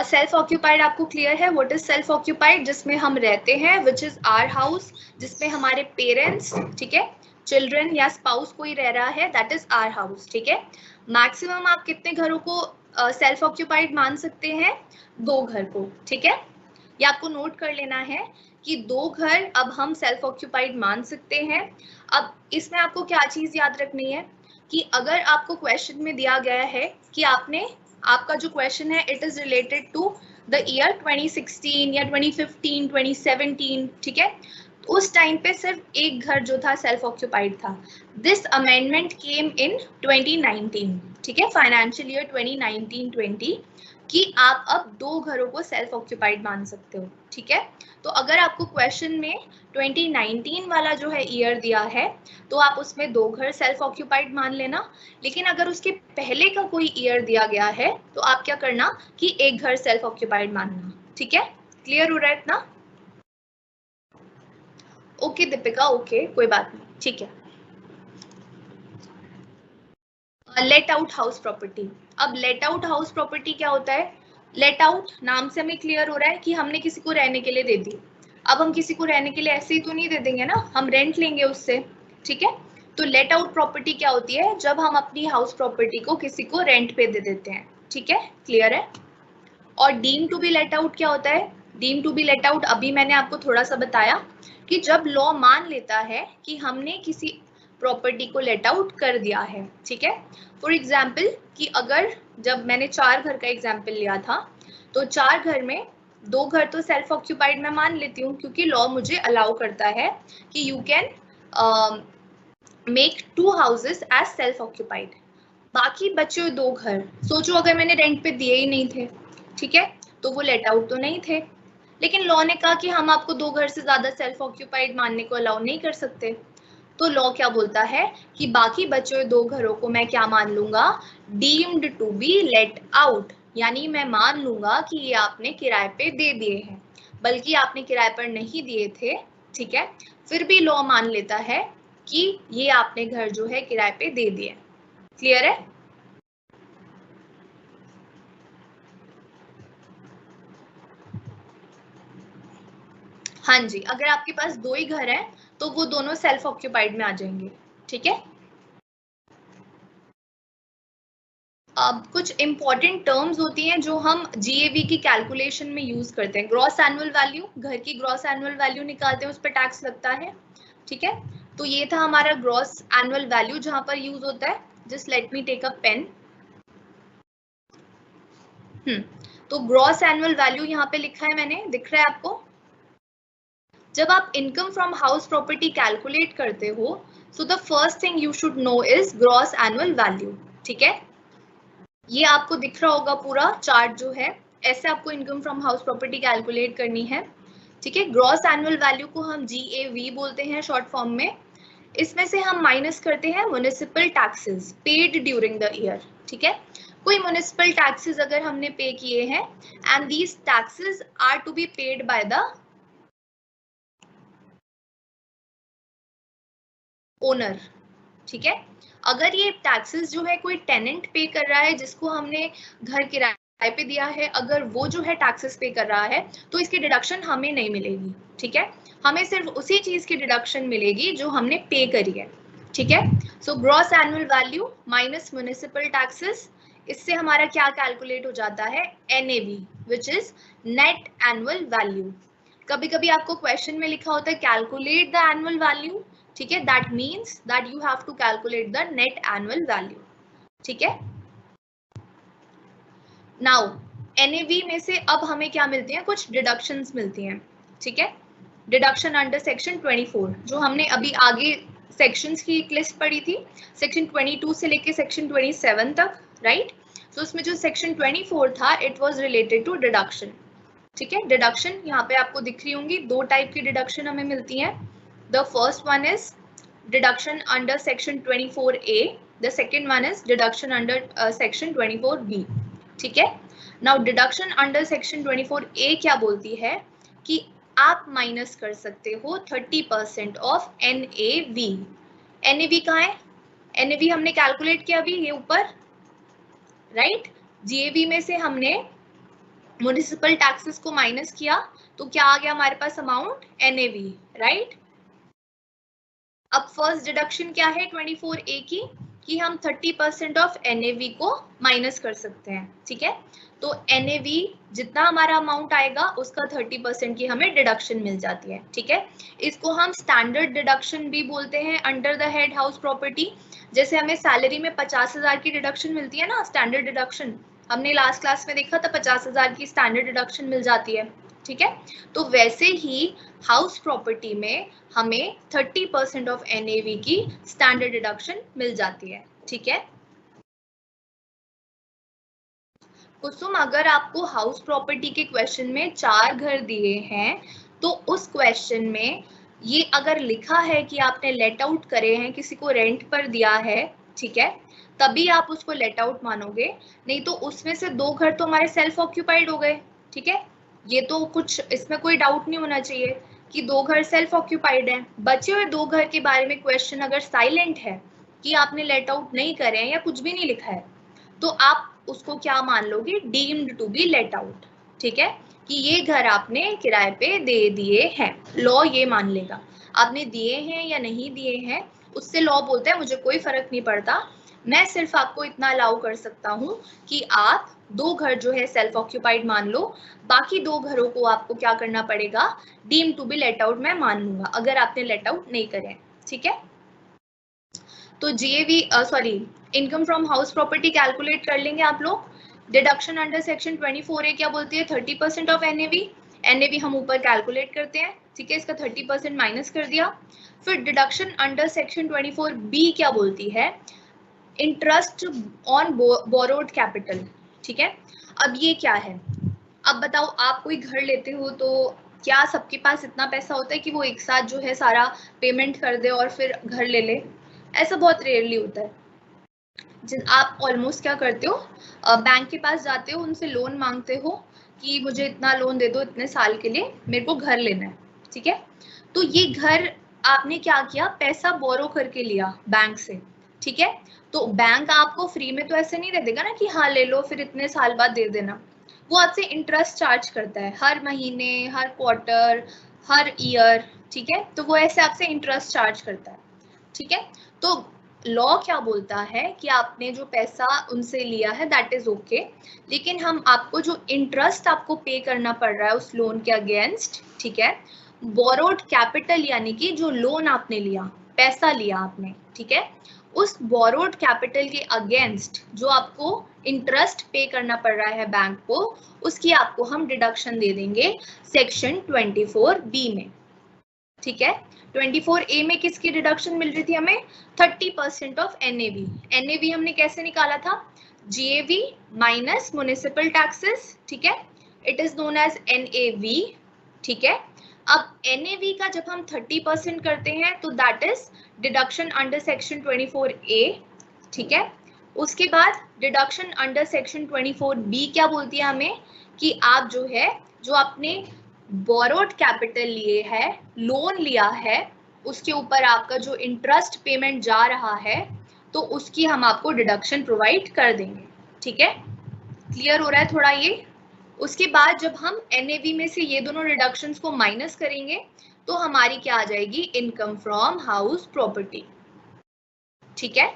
सेल्फ ऑक्यूपाइड आपको क्लियर है? What is self occupied? जिसमें हम रहते हैं, विच इज आवर हाउस, जिसमें हमारे पेरेंट्स, ठीक है, चिल्ड्रन या स्पाउस कोई रह रहा है, दैट इज आवर हाउस. ठीक है. मैक्सिमम आप कितने घरों को सेल्फ ऑक्यूपाइड मान सकते हैं? 2 घर को. ठीक है, ये आपको नोट कर लेना है कि 2 घर अब हम सेल्फ ऑक्यूपाइड मान सकते हैं. अब इसमें आपको क्या चीज याद रखनी है कि अगर आपको क्वेश्चन में दिया गया है कि आपका जो क्वेश्चन है it is related to the year 2016 या 2015, 2017, ठीक है, उस टाइम पे सिर्फ एक घर जो था सेल्फ ऑक्यूपाइड था. दिस अमेंडमेंट केम इन 2019, ठीक है, फाइनेंशियल ईयर 2019-20, कि आप अब 2 घरों को सेल्फ ऑक्यूपाइड मान सकते हो. ठीक है, तो अगर आपको क्वेश्चन में 2019 वाला जो है ईयर दिया है तो आप उसमें 2 घर सेल्फ ऑक्यूपाइड मान लेना. लेकिन अगर उसके पहले का कोई ईयर दिया गया है तो आप क्या करना कि एक घर सेल्फ ऑक्यूपाइड मानना. ठीक है, क्लियर हो रहा है इतना? ओके दीपिका, ओके, कोई बात नहीं, ठीक है. Let out house property. अब लेट आउट हाउस प्रॉपर्टी क्या होता है? लेट आउट नाम से हमें क्लियर हो रहा है कि हमने किसी को रहने के लिए दे दी. अब हम किसी को रहने के लिए ऐसे ही तो नहीं दे देंगे ना, हम रेंट लेंगे उससे. ठीक है, तो लेट आउट प्रॉपर्टी क्या होती है? जब हम अपनी हाउस प्रॉपर्टी को किसी को रेंट पे दे देते हैं. ठीक है, क्लियर है? और deem to be let out क्या होता है? Deem to be let out अभी मैंने आपको थोड़ा सा बताया कि जब लॉ मान लेता है कि हमने किसी प्रॉपर्टी को लेट आउट कर दिया है. ठीक है, फॉर एग्जाम्पल कि अगर जब मैंने 4 घर का एग्जाम्पल लिया था तो 4 घर में 2 घर तो सेल्फ ऑक्यूपाइड मैं मान लेती हूँ क्योंकि लॉ मुझे अलाउ करता है कि you can make 2 houses as self occupied. बाकी बचे हुए 2 घर सोचो अगर मैंने रेंट पे दिए ही नहीं थे, ठीक है, तो वो लेट आउट तो नहीं थे. लेकिन लॉ ने कहा कि हम आपको 2 घर से ज्यादा सेल्फ ऑक्यूपाइड मानने को अलाउ नहीं कर सकते. तो लॉ क्या बोलता है कि बाकी बचे हुए 2 घरों को मैं क्या मान लूंगा? Deemed to be let out. यानी मैं मान लूंगा कि ये आपने किराए पे दे दिए हैं, बल्कि आपने किराए पर नहीं दिए थे. ठीक है, फिर भी लॉ मान लेता है कि ये आपने घर जो है किराए पे दे दिए. क्लियर है? हाँ जी, अगर आपके पास 2 ही घर हैं तो वो दोनों सेल्फ ऑक्यूपाइड में आ जाएंगे. ठीक है, अब कुछ इंपॉर्टेंट टर्म्स होती हैं जो हम जीएवी की कैलकुलेशन में यूज करते हैं. ग्रॉस एनुअल वैल्यू, घर की ग्रॉस एनुअल वैल्यू निकालते हैं, उस पर टैक्स लगता है. ठीक है, तो ये था हमारा ग्रॉस एनुअल वैल्यू जहां पर यूज होता है. Just let me take a pen. तो ग्रॉस एनुअल वैल्यू यहाँ पे लिखा है मैंने, दिख रहा है आपको? जब आप income from house property calculate करते हो so the first thing you should know is gross annual value. ठीक है, ये आपको दिख रहा होगा पूरा चार्ट जो है, ऐसे आपको income from house property calculate करनी है. ठीक है, ग्रॉस एनुअल वैल्यू को हम GAV बोलते हैं शॉर्ट फॉर्म में. इसमें से हम माइनस करते हैं municipal taxes paid during the year. ठीक है, कोई म्युनिसिपल टैक्सेस अगर हमने पे किए हैं and these taxes are to be paid by the owner. ठीक है, अगर ये टैक्सेस जो है कोई टेनेंट पे कर रहा है जिसको हमने घर किराए पे दिया है, अगर वो जो है टैक्सेस पे कर रहा है तो इसकी डिडक्शन हमें नहीं मिलेगी. ठीक है, हमें सिर्फ उसी चीज की डिडक्शन मिलेगी जो हमने पे करी है. ठीक है, so gross annual value minus municipal taxes, इससे हमारा क्या कैलकुलेट हो जाता है? NAV, which is net annual value. कभी कभी आपको क्वेश्चन में लिखा होता है कैलकुलेट द एनुअल वैल्यू. ठीक है, that means that you have to calculate the net annual value. ठीक है, नाउ NAV में से अब हमें क्या मिलती हैं? कुछ डिडक्शंस मिलती हैं. ठीक है, डिडक्शन अंडर सेक्शन 24 जो हमने अभी आगे सेक्शंस की एक लिस्ट पड़ी थी, सेक्शन 22 से लेके सेक्शन 27 तक, राइट। तो उसमें जो सेक्शन 24 था it was related to deduction, ठीक है। डिडक्शन यहाँ पे आपको दिख रही होंगी, दो टाइप की डिडक्शन हमें मिलती हैं। The first one is deduction under section 24A, the second one is deduction under section 24B, ठीक है। Now deduction under section 24A क्या बोलती है कि आप माइनस कर सकते हो 30% ऑफ NAV। NAV कहाँ है? NAV हमने कैलकुलेट किया अभी ये ऊपर, राइट। GAV में से हमने म्युनिसिपल टैक्सेस को माइनस किया तो क्या आ गया हमारे पास अमाउंट? NAV, right. अब फर्स्ट डिडक्शन क्या है 24A की कि हम 30% ऑफ NAV को माइनस कर सकते हैं, ठीक है। तो NAV जितना हमारा अमाउंट आएगा उसका 30% की हमें डिडक्शन मिल जाती है, ठीक है। इसको हम स्टैंडर्ड डिडक्शन भी बोलते हैं under the head house property. जैसे हमें सैलरी में 50,000 की डिडक्शन मिलती है ना, स्टैंडर्ड डिडक्शन, हमने लास्ट क्लास में देखा था 50,000 की स्टैंडर्ड डिडक्शन मिल जाती है, ठीक है। तो वैसे ही हाउस प्रॉपर्टी में हमें 30% ऑफ NAV की स्टैंडर्ड डिडक्शन मिल जाती है, ठीक है। कुसुम, अगर आपको हाउस प्रॉपर्टी के क्वेश्चन में 4 घर दिए हैं तो उस क्वेश्चन में ये अगर लिखा है कि आपने लेट आउट करे हैं, किसी को रेंट पर दिया है, ठीक है, तभी आप उसको लेट आउट मानोगे, नहीं तो उसमें से 2 घर तो हमारे सेल्फ ऑक्यूपाइड हो गए, ठीक है। ये तो कुछ इसमें कोई डाउट नहीं होना चाहिए कि 2 घर सेल्फ ऑक्यूपाइड हैं। बचे हुए 2 घर के बारे में क्वेश्चन अगर साइलेंट है कि आपने लेट आउट नहीं करे हैं या कुछ भी नहीं लिखा है, तो आप उसको क्या मान लोगे? Deemed to be let out, ठीक है, कि ये घर आपने किराए पे दे दिए हैं। लॉ ये मान लेगा आपने दिए हैं या नहीं दिए हैं, उससे लॉ बोलता है मुझे कोई फर्क नहीं पड़ता, मैं सिर्फ आपको इतना अलाउ कर सकता हूँ कि आप 2 घर जो है सेल्फ ऑक्यूपाइड मान लो, बाकी 2 घरों को आपको क्या करना पड़ेगा? Deem to be let out मैं मान लूंगा अगर आपने लेट आउट नहीं करे, ठीक है। तो GAV sorry income from house property calculate कर लेंगे आप लोग। डिडक्शन अंडर सेक्शन 24A क्या बोलती है? 30% ऑफ NAV। NAV हम ऊपर कैलकुलेट करते हैं, ठीक है, इसका 30% माइनस कर दिया। फिर डिडक्शन अंडर सेक्शन 24B क्या बोलती है? इंटरेस्ट ऑन बोरोड कैपिटल, ठीक है। अब ये क्या है? अब बताओ, आप कोई घर लेते हो तो क्या सबके पास इतना पैसा होता है कि वो एक साथ जो है सारा पेमेंट कर दे और फिर घर ले ले? ऐसा बहुत रेयरली होता है। आप ऑलमोस्ट क्या करते हो, बैंक के पास जाते हो, उनसे लोन मांगते हो कि मुझे इतना लोन दे दो इतने साल के लिए, मेरे को घर लेना है, ठीक है। तो ये घर आपने क्या किया? पैसा बोरो करके लिया बैंक से, ठीक है। तो बैंक आपको फ्री में तो ऐसे नहीं दे देगा ना कि हाँ ले लो फिर इतने साल बाद दे देना, वो आपसे इंटरेस्ट चार्ज करता है हर महीने, हर क्वार्टर, हर ईयर, ठीक है। तो वो ऐसे आपसे इंटरेस्ट चार्ज करता है, ठीक है। तो लॉ क्या बोलता है कि आपने जो पैसा उनसे लिया है दैट इज ओके, लेकिन हम आपको जो इंटरेस्ट आपको पे करना पड़ रहा है उस लोन के अगेंस्ट, ठीक है, बोरोड कैपिटल यानी कि जो लोन आपने लिया, पैसा लिया आपने, ठीक है, उस बोरोड कैपिटल के अगेंस्ट जो आपको इंटरेस्ट पे करना पड़ रहा है बैंक को, उसकी आपको हम डिडक्शन दे देंगे सेक्शन 24B में, ठीक है। 24A में किसकी डिडक्शन मिल रही थी हमें? 30% ऑफ NAV। NAV हमने कैसे निकाला था? GAV माइनस म्युनिसिपल टैक्सेस, ठीक है, it is known as NAV, ठीक है। अब NAV का जब हम 30% करते हैं तो that is deduction under section 24A, ठीक है। उसके बाद डिडक्शन अंडर सेक्शन 24B क्या बोलती है हमें कि आप जो है जो आपने बोरोड कैपिटल लिए है, लोन लिया है, उसके ऊपर आपका जो इंटरेस्ट पेमेंट जा रहा है तो उसकी हम आपको डिडक्शन प्रोवाइड कर देंगे, ठीक है। क्लियर हो रहा है थोड़ा ये? उसके बाद जब हम NAV में से ये दोनों डिडक्शंस को माइनस करेंगे तो हमारी क्या आ जाएगी? इनकम फ्रॉम हाउस प्रॉपर्टी, ठीक है।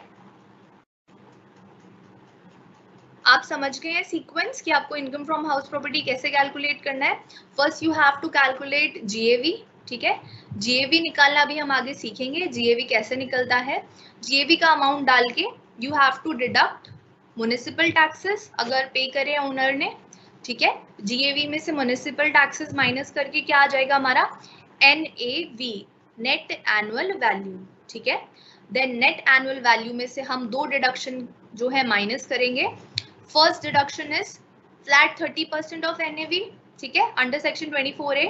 आप समझ गए हैं सीक्वेंस कि आपको इनकम फ्रॉम हाउस प्रॉपर्टी कैसे कैलकुलेट करना है? First you have to calculate GAV, ठीक है। GAV निकालना भी हम आगे सीखेंगे, GAV कैसे निकलता है। GAV का अमाउंट डाल के you have to deduct municipal taxes अगर पे करे ओनर ने, ठीक है। GAV में से म्युनिसिपल टैक्सेस माइनस करके क्या आ जाएगा हमारा? NAV, नेट एनुअल वैल्यू, ठीक है। देन नेट एनुअल वैल्यू में से हम दो डिडक्शन जो है माइनस करेंगे। First deduction is flat 30% of NAV, ठीक है, under section 24A।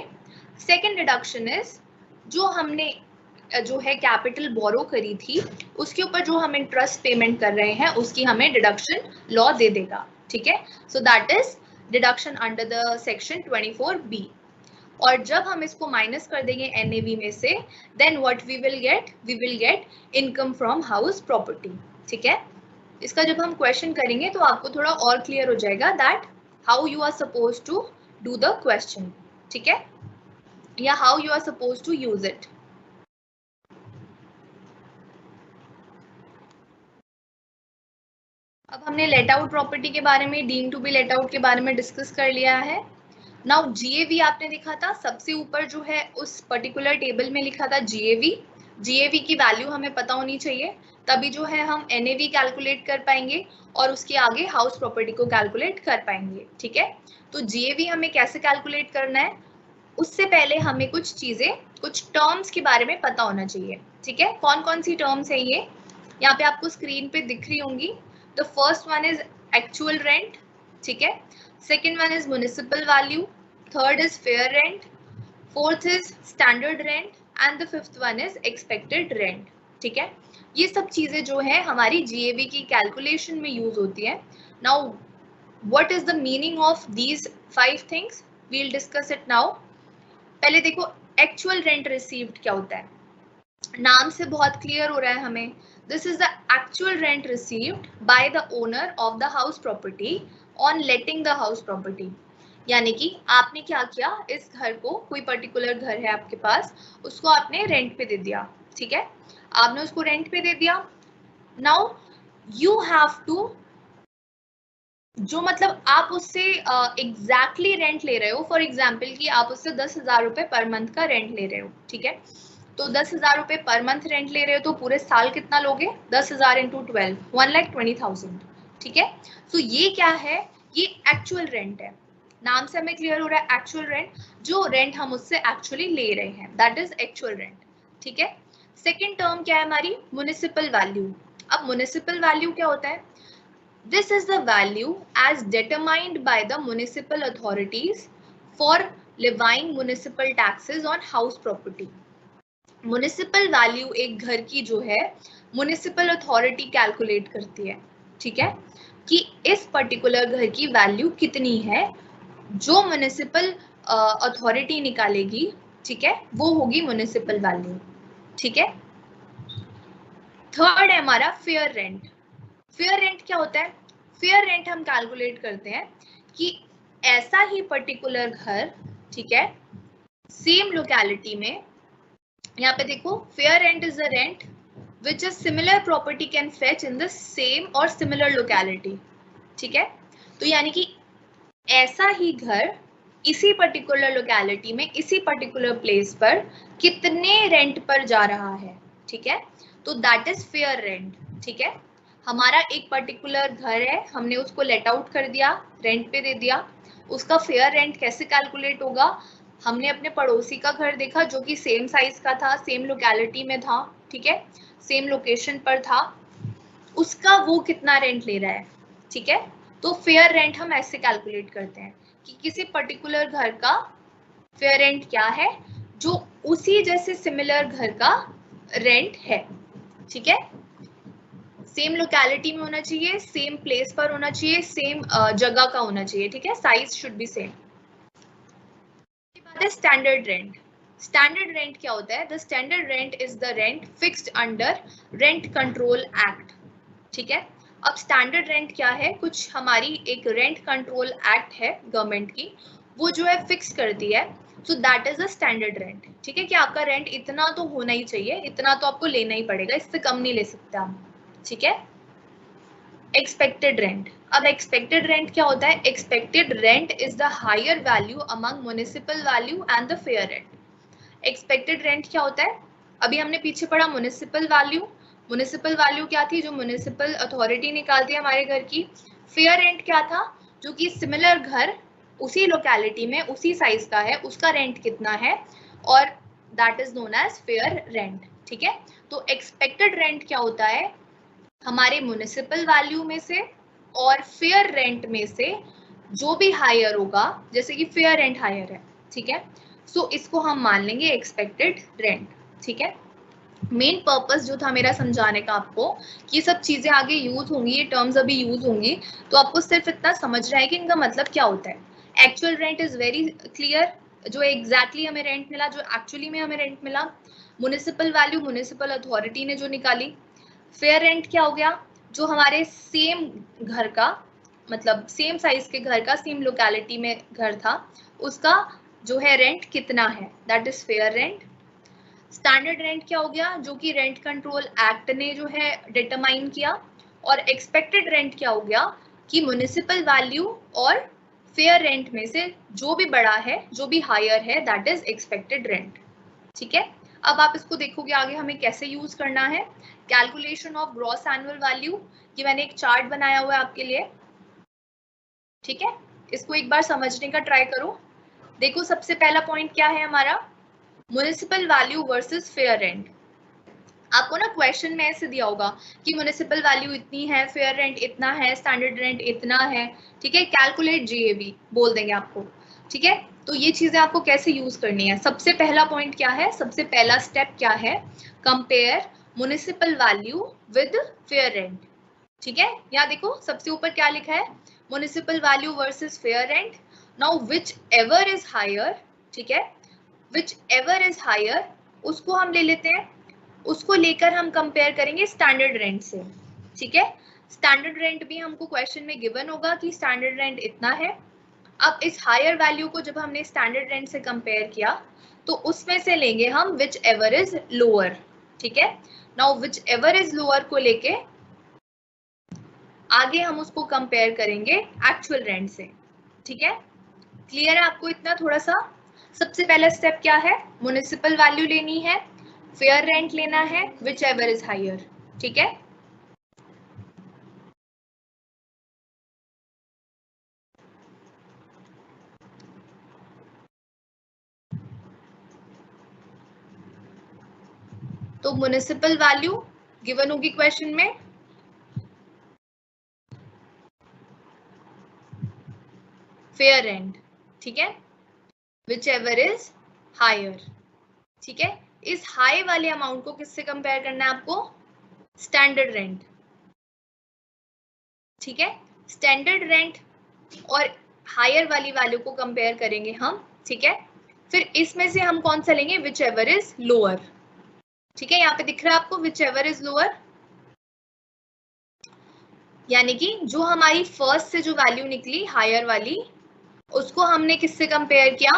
Second deduction is जो हमने जो है कैपिटल बोरो करी थी उसके ऊपर जो हम इंटरेस्ट पेमेंट कर रहे हैं उसकी हमें डिडक्शन लॉ दे देगा, ठीक है। So that is deduction under the section 24B। और जब हम इसको माइनस कर देंगे एनएवी में से, then what we will get income from house property, ठीक है। इसका जब हम क्वेश्चन करेंगे तो आपको थोड़ा और क्लियर हो जाएगा that how you are suppose to do the question, ठीक है, या how you are suppose to use it. अब हमने लेट आउट प्रॉपर्टी के बारे में, deem to be let out के बारे में डिस्कस कर लिया है। नाउ जीएवी आपने देखा था सबसे ऊपर जो है उस पर्टिकुलर टेबल में लिखा था जीएवी। जीएवी की वैल्यू हमें पता होनी चाहिए, तभी जो है हम एनएवी कैलकुलेट कर पाएंगे और उसके आगे हाउस प्रॉपर्टी को कैलकुलेट कर पाएंगे, ठीक है। तो जीएवी हमें कैसे कैलकुलेट करना है, उससे पहले हमें कुछ चीजें, कुछ टर्म्स के बारे में पता होना चाहिए, ठीक है। कौन कौन सी टर्म्स है ये यहाँ पे आपको स्क्रीन पे दिख रही होंगी। The first one is actual rent, ठीक है। Second one is municipal value, third is fair rent, fourth is standard rent and the fifth one is expected rent, ठीक है। ये सब चीजें जो है हमारी जीएवी की कैलकुलेशन में यूज होती है। Now what is the meaning of these 5 things, we will discuss it now. पहले देखो एक्चुअल रेंट रिसीव्ड क्या होता है, नाम से बहुत क्लियर हो रहा है हमें। This is the actual rent received by the owner of the house property on letting the house property. यानी कि आपने क्या किया, इस घर को, कोई पर्टिकुलर घर है आपके पास, उसको आपने रेंट पे दे दिया, ठीक है, आपने उसको रेंट पे दे दिया। नाउ यू हैव टू, जो मतलब आप उससे एग्जैक्टली रेंट ले रहे हो, फॉर एग्जाम्पल कि आप उससे 10,000 रुपए पर मंथ का रेंट ले रहे हो, ठीक है। तो 10,000 रुपए पर मंथ रेंट ले रहे हो तो पूरे साल कितना लोगे, 10,000 इंटू 12, 1,20,000, ठीक है। तो ये क्या है, ये एक्चुअल रेंट है, नाम से हमें क्लियर हो रहा है एक्चुअल रेंट, जो रेंट हम उससे एक्चुअली ले रहे हैं, दैट इज एक्चुअल रेंट, ठीक है। सेकेंड टर्म क्या है हमारी, म्युनिसिपल वैल्यू। अब म्युनिसिपल वैल्यू क्या होता है, this is the value as determined by the municipal authorities for levying municipal taxes on house property। Municipal value एक घर की जो है म्युनिसिपल अथॉरिटी कैलकुलेट करती है, ठीक है, कि इस पर्टिकुलर घर की वैल्यू कितनी है, जो म्युनिसिपल अथॉरिटी निकालेगी, ठीक है, वो होगी म्युनिसिपल वैल्यू, ठीक है। थर्ड है हमारा फेयर रेंट। फेयर रेंट क्या होता है, फेयर रेंट हम कैलकुलेट करते हैं कि ऐसा ही पर्टिकुलर घर, ठीक है, सेम लोकेलिटी में, यहाँ पे देखो fair rent is the rent which is similar property can fetch in the same और सिमिलर लोकेलिटी, ठीक है। तो यानी कि ऐसा ही घर इसी पर्टिकुलर लोकेलिटी में, इसी पर्टिकुलर प्लेस पर कितने रेंट पर जा रहा है, ठीक है, तो दैट इज फेयर रेंट, ठीक है। हमारा एक पर्टिकुलर घर है, हमने उसको लेट आउट कर दिया, रेंट पे दे दिया, उसका फेयर रेंट कैसे कैलकुलेट होगा, हमने अपने पड़ोसी का घर देखा जो कि सेम साइज का था, सेम लोकेलिटी में था, ठीक है, सेम लोकेशन पर था, उसका वो कितना रेंट ले रहा है, ठीक है। तो फेयर रेंट हम ऐसे कैलकुलेट करते हैं कि किसी पर्टिकुलर घर का फेयर रेंट क्या है, जो उसी जैसे सिमिलर घर का रेंट है, ठीक है, सेम लोकेलिटी में होना चाहिए, सेम प्लेस पर होना चाहिए, सेम जगह का होना चाहिए, ठीक है, साइज शुड बी सेम। बात है स्टैंडर्ड रेंट। स्टैंडर्ड रेंट क्या होता है, the standard rent is the rent fixed under rent control act, ठीक है। अब स्टैंडर्ड रेंट क्या है, कुछ हमारी एक रेंट कंट्रोल एक्ट है गवर्नमेंट की, वो जो है फिक्स करती है, so that is the standard rent, ठीक है, कि आपका रेंट इतना तो होना ही चाहिए, इतना तो आपको लेना ही पड़ेगा, इससे कम नहीं ले सकते हम, ठीक है। एक्सपेक्टेड रेंट, अब एक्सपेक्टेड रेंट क्या होता है, expected rent is the higher value among municipal value and the fair rent. Expected rent क्या होता है, अभी हमने पीछे पढ़ा म्युनिसिपल वैल्यू, म्युनिसिपल वैल्यू क्या थी, जो म्युनिसिपल अथॉरिटी निकालती है हमारे घर की। फेयर रेंट क्या था, जो कि सिमिलर घर उसी लोकेलिटी में उसी साइज का है, उसका रेंट कितना है, और that is known as fair rent. ठीक है, तो एक्सपेक्टेड रेंट क्या होता है, हमारे म्युनिसिपल वैल्यू में से और फेयर रेंट में से जो भी हायर होगा, जैसे कि फेयर रेंट हायर है, ठीक है, सो इसको हम मान लेंगे एक्सपेक्टेड रेंट। ठीक है, मेन पर्पस जो था मेरा समझाने का आपको कि ये सब चीजें आगे यूज होंगी, ये टर्म्स अभी यूज होंगी, तो आपको सिर्फ इतना समझना है कि इनका मतलब क्या होता है। Actual rent is very clear, जो एग्जैक्टली हमें रेंट मिला, जो एक्चुअली में हमें रेंट मिला। म्युनिसिपल वैल्यू म्युनिसिपल अथॉरिटी ने जो निकाली। फेयर रेंट क्या हो गया, जो हमारे सेम घर का, मतलब सेम साइज के घर का, सेम लोकेलिटी में घर था, उसका जो है रेंट कितना है, that is fair rent. Standard rent क्या हो गया, जो कि रेंट कंट्रोल एक्ट ने जो है डिटरमाइन किया। और एक्सपेक्टेड रेंट क्या हो गया कि म्युनिसिपल वैल्यू और फेयर रेंट में से जो भी बड़ा है, जो भी हायर है, दैट इज एक्सपेक्टेड रेंट। ठीक है, अब आप इसको देखोगे आगे हमें कैसे यूज करना है। Calculation of gross annual value, ये मैंने एक चार्ट बनाया हुआ है आपके लिए। ठीक है, इसको एक बार समझने का ट्राई करो। देखो सबसे पहला पॉइंट क्या है हमारा, municipal value versus fair rent. आपको ना क्वेश्चन में ऐसे दिया होगा कि म्युनिसिपल वैल्यू इतनी है, फेयर रेंट इतना है, स्टैंडर्ड रेंट इतना है। ठीक है, कैलकुलेट जीएवी बोल देंगे आपको। ठीक है, तो ये चीजें आपको कैसे यूज करनी है। सबसे पहला पॉइंट क्या है, सबसे पहला स्टेप क्या है, compare municipal value with fair rent. ठीक है, यहाँ देखो सबसे ऊपर क्या लिखा है, municipal value versus fair rent. Now whichever is higher, ठीक है, विच एवर इज हायर उसको हम ले लेते हैं, उसको लेकर हम कंपेयर करेंगे स्टैंडर्ड रेंट से। ठीक है, स्टैंडर्ड रेंट भी हमको क्वेश्चन में गिवन होगा कि स्टैंडर्ड रेंट इतना है। अब इस हायर वैल्यू को जब हमने स्टैंडर्ड रेंट से कंपेयर किया, तो उसमें से लेंगे हम विच एवर इज लोअर। ठीक है, now whichever is lower को लेके आगे हम उसको कंपेयर करेंगे एक्चुअल रेंट से। ठीक है, क्लियर है आपको इतना थोड़ा सा। सबसे पहला स्टेप क्या है, म्युनिसिपल वैल्यू लेनी है, फेयर रेंट लेना है, विच एवर इज हायर। ठीक है, तो म्युनिसिपल वैल्यू गिवन होगी क्वेश्चन में, फेयर रेंट, ठीक है, विच एवर इज हायर। ठीक है, इस हाई वाले अमाउंट को किससे कंपेयर करना है आपको, स्टैंडर्ड रेंट। ठीक है, स्टैंडर्ड रेंट और हायर वाली वैल्यू को कंपेयर करेंगे हम। ठीक है, फिर इसमें से हम कौन सा लेंगे, विच एवर इज लोअर। ठीक है, यहाँ पे दिख रहा है आपको विच एवर इज लोअर, यानी कि जो हमारी फर्स्ट से जो वैल्यू निकली हायर वाली, उसको हमने किससे कंपेयर किया,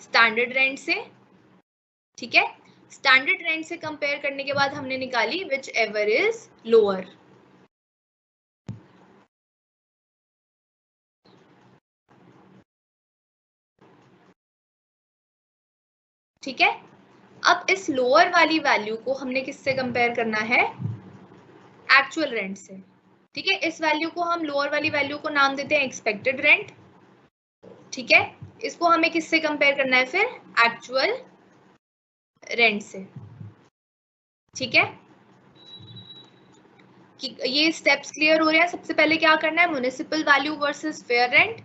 स्टैंडर्ड रेंट से। ठीक है, स्टैंडर्ड रेंट से कंपेयर करने के बाद हमने निकाली विच एवर इज लोअर। ठीक है, अब इस लोअर वाली वैल्यू को हमने किससे कंपेयर करना है, एक्चुअल रेंट से। ठीक है, इस वैल्यू को हम, लोअर वाली वैल्यू को नाम देते हैं एक्सपेक्टेड रेंट। ठीक है, इसको हमें किससे कंपेयर करना है फिर, एक्चुअल रेंट से। ठीक है, कि ये स्टेप्स क्लियर हो रहे हैं। सबसे पहले क्या करना है, municipal value versus fair rent,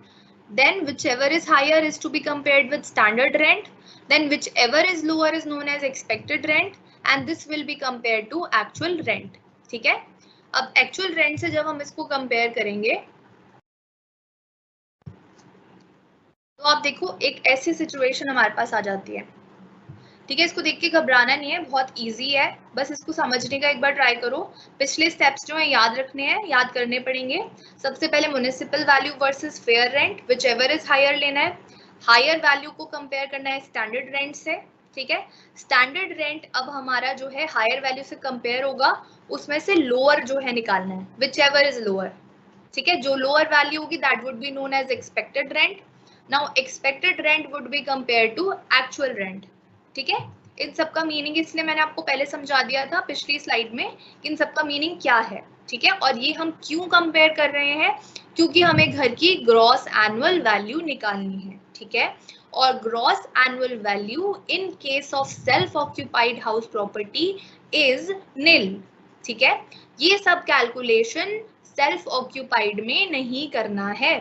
then whichever is higher is to be compared with standard rent, then whichever is lower is known as expected rent, and this will be compared to actual rent. ठीक है, अब actual rent से जब हम इसको compare करेंगे, तो आप देखो एक ऐसी situation हमारे पास आ जाती है। ठीक है, इसको देख के घबराना नहीं है, बहुत इजी है, बस इसको समझने का एक बार ट्राई करो। पिछले स्टेप्स जो है याद रखने हैं, याद करने पड़ेंगे। सबसे पहले municipal value versus fair rent, whichever is higher लेना है, हायर वैल्यू को कंपेयर करना है स्टैंडर्ड रेंट से। ठीक है, स्टैंडर्ड रेंट अब हमारा जो है हायर वैल्यू से कंपेयर होगा, उसमें से लोअर जो है निकालना है, विच एवर इज लोअर। ठीक है, जो लोअर वैल्यू होगी that would be known as expected rent. Now expected rent would be compare to actual rent. ठीक है, इन सब का मीनिंग इसलिए मैंने आपको पहले समझा दिया था पिछली स्लाइड में कि इन सब का मीनिंग क्या है। ठीक है, और ये हम क्यों कंपेयर कर रहे हैं, क्योंकि हमें घर की ग्रॉस एनुअल वैल्यू निकालनी है। ठीक है, और gross annual value in case of self occupied house property is nil. ठीक है, ये सब कैलकुलेशन सेल्फ ऑक्यूपाइड में नहीं करना है।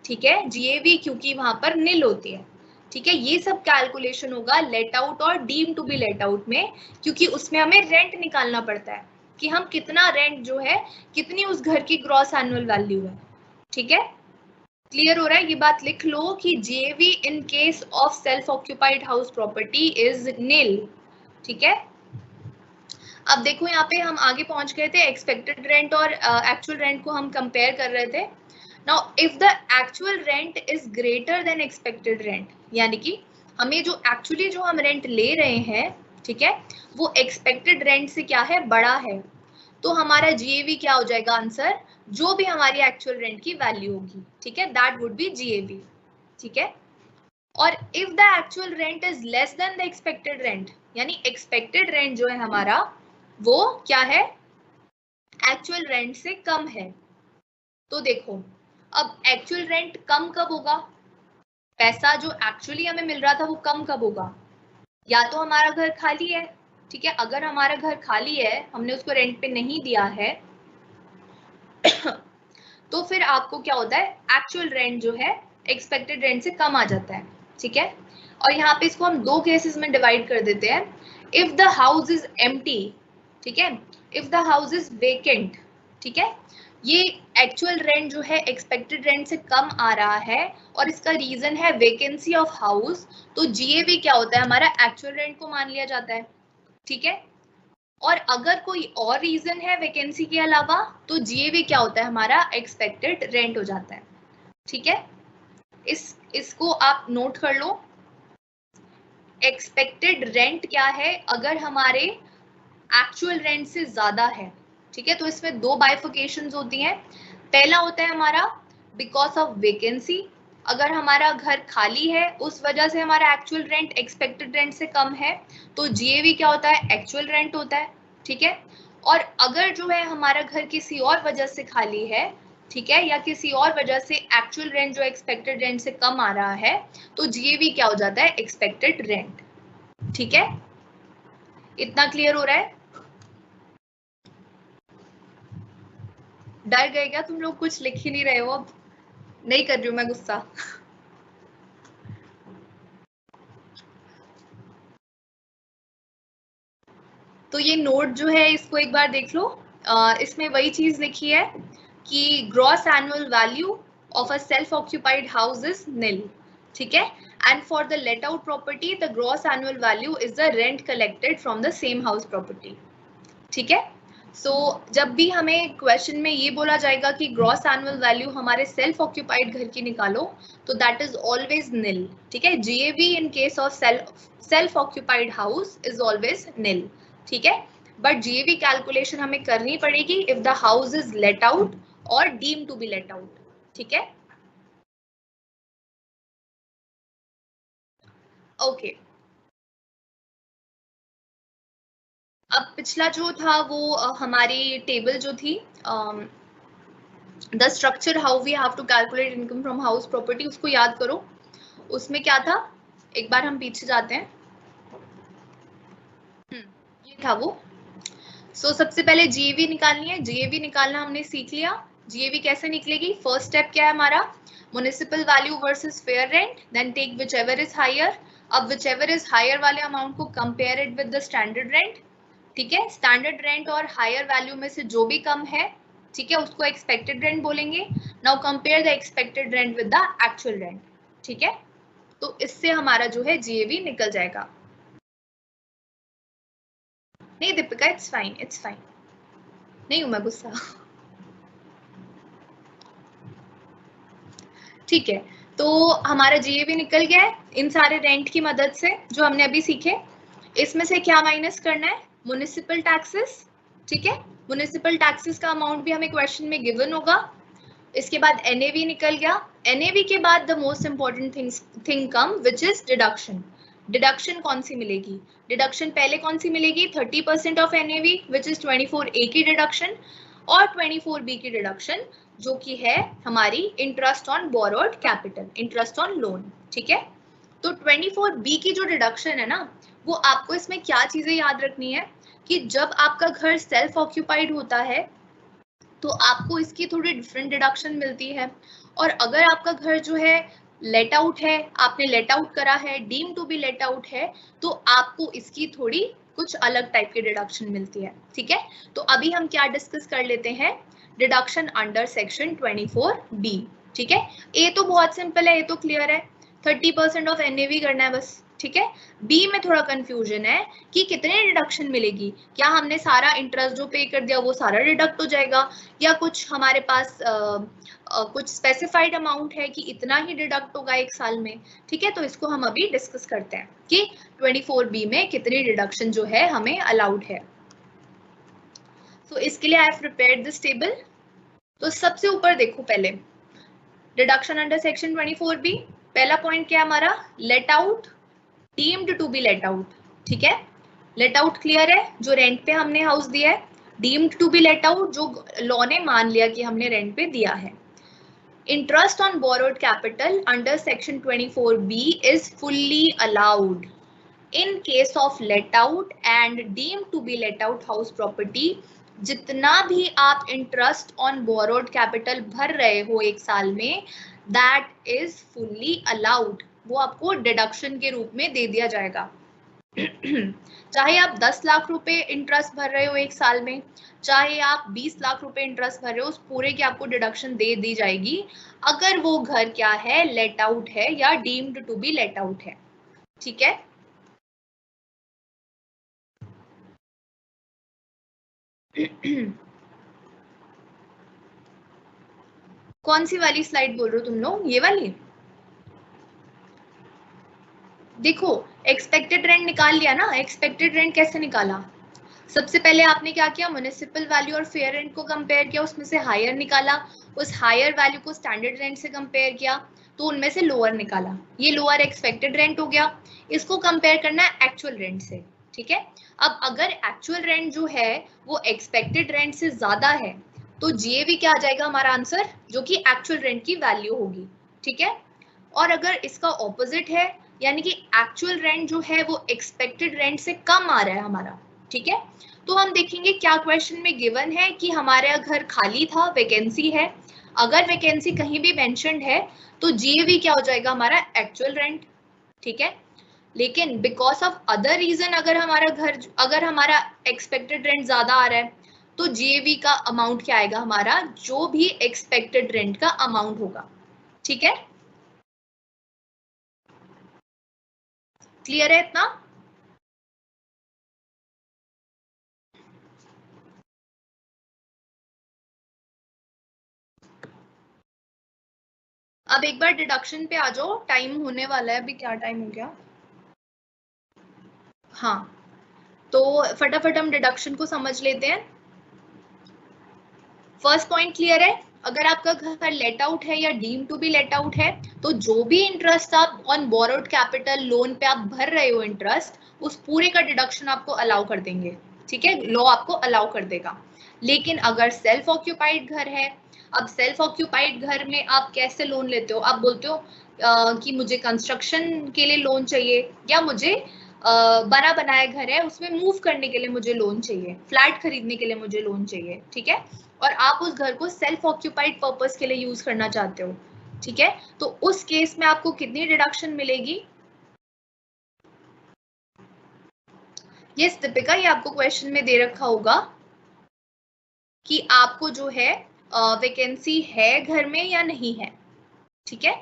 ठीक है, जीएवी क्योंकि वहां पर नील होती है। ठीक है, ये सब कैलकुलेशन होगा लेट आउट और deem to be let out में, क्योंकि उसमें हमें रेंट निकालना पड़ता है कि हम कितना रेंट जो है, कितनी उस घर की ग्रॉस एनुअल वैल्यू है। ठीक है, क्लियर हो रहा है? ये बात लिख लो कि GAV in case of self occupied house property is nil. ठीक है, अब देखो यहाँ पे हम आगे पहुंच गए थे, एक्सपेक्टेड रेंट और एक्चुअल रेंट को हम कंपेयर कर रहे थे। Now if the actual rent is greater than expected rent, यानी कि हमें जो एक्चुअली जो हम रेंट ले रहे हैं, ठीक है, वो एक्सपेक्टेड रेंट से क्या है, बड़ा है, तो हमारा जीएवी क्या हो जाएगा आंसर, जो भी हमारी एक्चुअल रेंट की वैल्यू होगी। ठीक है, दैट वुड बी जीएवी। ठीक है, और if the actual rent is less than the expected rent, यानी एक्सपेक्टेड रेंट जो है हमारा वो क्या है, एक्चुअल रेंट से कम है। तो देखो अब एक्चुअल रेंट कम कब होगा, पैसा जो एक्चुअली हमें मिल रहा था वो कम कब होगा, या तो हमारा घर खाली है। ठीक है, अगर हमारा घर खाली है, हमने उसको रेंट पे नहीं दिया है तो फिर आपको क्या होता है, एक्चुअल रेंट जो है एक्सपेक्टेड रेंट से कम आ जाता है। ठीक है, और यहाँ पे इसको हम दो केसेस में डिवाइड कर देते हैं। If the house is empty, ठीक है, if the house is vacant, ठीक है, ये एक्चुअल रेंट जो है एक्सपेक्टेड रेंट से कम आ रहा है और इसका रीजन है वेकेंसी ऑफ हाउस, तो जीएवी क्या होता है, हमारा एक्चुअल रेंट को मान लिया जाता है। ठीक है, और अगर कोई और रीजन है वैकेंसी के अलावा, तो जीएवी क्या होता है, हमारा एक्सपेक्टेड रेंट हो जाता है। ठीक है, इसको आप नोट कर लो, एक्सपेक्टेड रेंट क्या है अगर हमारे एक्चुअल रेंट से ज्यादा है। ठीक है, तो इसमें दो बाइफिकेशंस होती हैं। पहला होता है हमारा बिकॉज ऑफ वेकेंसी, अगर हमारा घर खाली है उस वजह से हमारा एक्चुअल रेंट एक्सपेक्टेड रेंट से कम है, तो जीएवी क्या होता है, एक्चुअल रेंट होता है। ठीक है, और अगर जो है हमारा घर किसी और वजह से खाली है, ठीक है, या किसी और वजह से एक्चुअल रेंट जो एक्सपेक्टेड रेंट से कम आ रहा है, तो जीएवी क्या हो जाता है, एक्सपेक्टेड रेंट। ठीक है, इतना क्लियर हो रहा है? डर गए क्या तुम लोग, कुछ लिख ही नहीं रहे हो? अब नहीं कर रही हूं मैं गुस्सा। तो ये नोट जो है इसको एक बार देख लो, इसमें वही चीज लिखी है कि gross annual value of a self occupied house is nil. ठीक है, and for the let out property the gross annual value is the rent collected from the same house property. ठीक है, सो जब भी हमें क्वेश्चन में ये बोला जाएगा कि ग्रॉस एनुअल वैल्यू हमारे सेल्फ ऑक्यूपाइड घर की निकालो, तो दैट इज ऑलवेज नील। ठीक है, GAV in case of self occupied house is always nil. ठीक है, बट जीएवी कैलकुलेशन हमें करनी पड़ेगी if the house is let out और deem to be let out. ठीक है, ओके। अब पिछला जो था वो हमारी टेबल जो थी, the structure how we have to calculate income from house property, उसको याद करो। उसमें क्या था, एक बार हम पीछे जाते हैं। ये था वो। सबसे पहले जीएवी निकालनी है, जीएवी निकालना हमने सीख लिया। जीएवी कैसे निकलेगी, फर्स्ट स्टेप क्या है हमारा, municipal value versus fair rent, then take whichever is higher. अब व्हिचएवर इज हायर वाले अमाउंट को compare it with the standard rent. ठीक है, स्टैंडर्ड रेंट और हायर वैल्यू में से जो भी कम है, ठीक है, उसको एक्सपेक्टेड रेंट बोलेंगे। Now compare the expected rent with the actual rent. ठीक है, तो इससे हमारा जो है जीएवी निकल जाएगा। नहीं Deepika, it's fine, it's fine, नहीं हूं मैं गुस्सा। ठीक है, तो हमारा जीएवी निकल गया है इन सारे रेंट की मदद से जो हमने अभी सीखे। इसमें से क्या माइनस करना है, म्युनिसिपल टैक्सेस। ठीक है, म्युनिसिपल टैक्सेस का अमाउंट भी हमें क्वेश्चन में गिवन होगा। इसके बाद एनएवी निकल गया। एनएवी के बाद the most important thing come which is deduction. Deduction कौन सी मिलेगी, डिडक्शन पहले कौन सी मिलेगी, 30% of NAV which is 24A की डिडक्शन, और 24B की डिडक्शन जो कि है हमारी interest on borrowed capital, interest on loan. ठीक है, तो 24B की जो डिडक्शन है ना, वो आपको इसमें क्या चीजें याद रखनी है कि जब आपका घर सेल्फ ऑक्यूपाइड होता है तो आपको इसकी थोड़ी डिफरेंट डिडक्शन मिलती है, और अगर आपका घर जो है लेट आउट है, आपने लेट आउट करा है, deem to be let out है, तो आपको इसकी थोड़ी कुछ अलग टाइप की डिडक्शन मिलती है। ठीक है, तो अभी हम क्या डिस्कस कर लेते हैं, डिडक्शन अंडर सेक्शन 24B। ठीक है, ए तो बहुत सिंपल है, ए तो क्लियर है, 30% ऑफ एनएवी करना है बस। ठीक है, बी में थोड़ा कंफ्यूजन है कि कितने डिडक्शन मिलेगी, क्या हमने सारा इंटरेस्ट जो पे कर दिया वो सारा डिडक्ट हो जाएगा, या कुछ हमारे पास कुछ स्पेसिफाइड अमाउंट है कि इतना ही डिडक्ट होगा एक साल में। ठीक है, तो इसको हम अभी डिस्कस करते हैं कि 24B में कितनी डिडक्शन जो है हमें अलाउड है। तो इसके लिए I have prepared this table. तो सबसे ऊपर देखो, पहले डिडक्शन अंडर सेक्शन 24B, पहला पॉइंट क्या है हमारा, let out, deemed to be let out. ठीक है, लेट आउट क्लियर है, जो रेंट पे हमने हाउस दिया है। Deemed to be let out, जो लॉ ने मान लिया कि हमने रेंट पे दिया है। Interest on borrowed capital under section 24B is fully allowed in case of let out and deemed to be let out house property। जितना भी आप इंटरेस्ट ऑन बोरोड कैपिटल भर रहे हो एक साल में, दैट इज फुल्ली अलाउड, वो आपको डिडक्शन के रूप में दे दिया जाएगा। चाहे आप 10 लाख रुपए इंटरेस्ट भर रहे हो एक साल में, चाहे आप 20 लाख रुपए इंटरेस्ट भर रहे हो, उस पूरे की आपको डिडक्शन दे दी जाएगी अगर वो घर क्या है, लेट आउट है या deemed to be let out है। ठीक है, कौन सी वाली स्लाइड बोल रहे हो तुम लोग, ये वाली? देखो, एक्सपेक्टेड रेंट निकाल लिया ना। एक्सपेक्टेड रेंट कैसे निकाला, सबसे पहले आपने क्या किया, म्युनिसिपल वैल्यू और फेयर रेंट को कंपेयर किया, उसमें से हायर निकाला, उस हायर वैल्यू को स्टैंडर्ड रेंट से कंपेयर किया तो उनमें से लोअर निकाला, ये लोअर एक्सपेक्टेड रेंट हो गया। इसको कंपेयर करना है एक्चुअल रेंट से। ठीक है, अब अगर एक्चुअल रेंट जो है वो एक्सपेक्टेड रेंट से ज्यादा है तो जीएवी क्या आ जाएगा हमारा आंसर, जो कि एक्चुअल रेंट की वैल्यू होगी। ठीक है, और अगर इसका ऑपोजिट है, यानी कि एक्चुअल रेंट जो है वो एक्सपेक्टेड रेंट से कम आ रहा है हमारा, ठीक है, तो हम देखेंगे क्या क्वेश्चन में गिवन है कि हमारा घर खाली था, वैकेंसी है। अगर वैकेंसी कहीं भी मेंशन्ड है तो जीएवी क्या हो जाएगा हमारा, एक्चुअल रेंट। ठीक है, लेकिन बिकॉज ऑफ अदर रीजन अगर हमारा एक्सपेक्टेड रेंट ज्यादा आ रहा है तो जीएवी का अमाउंट क्या आएगा हमारा, जो भी एक्सपेक्टेड रेंट का अमाउंट होगा। ठीक है, क्लियर है इतना? अब एक बार डिडक्शन पे आ जाओ, टाइम होने वाला है, अभी क्या टाइम हो गया, हाँ, तो फटाफट हम डिडक्शन को समझ लेते हैं। फर्स्ट पॉइंट क्लियर है, अगर आपका घर लेट आउट है या deem to be let out है तो जो भी इंटरेस्ट आप ऑन बोरोड कैपिटल लोन पे आप भर रहे हो इंटरेस्ट, उस पूरे का डिडक्शन आपको अलाउ कर देंगे। ठीक है, लॉ आपको अलाउ कर देगा। लेकिन अगर सेल्फ ऑक्यूपाइड घर है, अब सेल्फ ऑक्यूपाइड घर में आप कैसे लोन लेते हो, आप बोलते हो कि मुझे कंस्ट्रक्शन के लिए लोन चाहिए, या मुझे बना बनाया घर है उसमें मूव करने के लिए मुझे लोन चाहिए, फ्लैट खरीदने के लिए मुझे लोन चाहिए। ठीक है, और आप उस घर को सेल्फ ऑक्यूपाइड पर्पस के लिए यूज करना चाहते हो। ठीक है, तो उस केस में आपको कितनी डिडक्शन मिलेगी? यस दीपिका, ये आपको क्वेश्चन में दे रखा होगा कि आपको जो है वैकेंसी है घर में या नहीं है। ठीक है,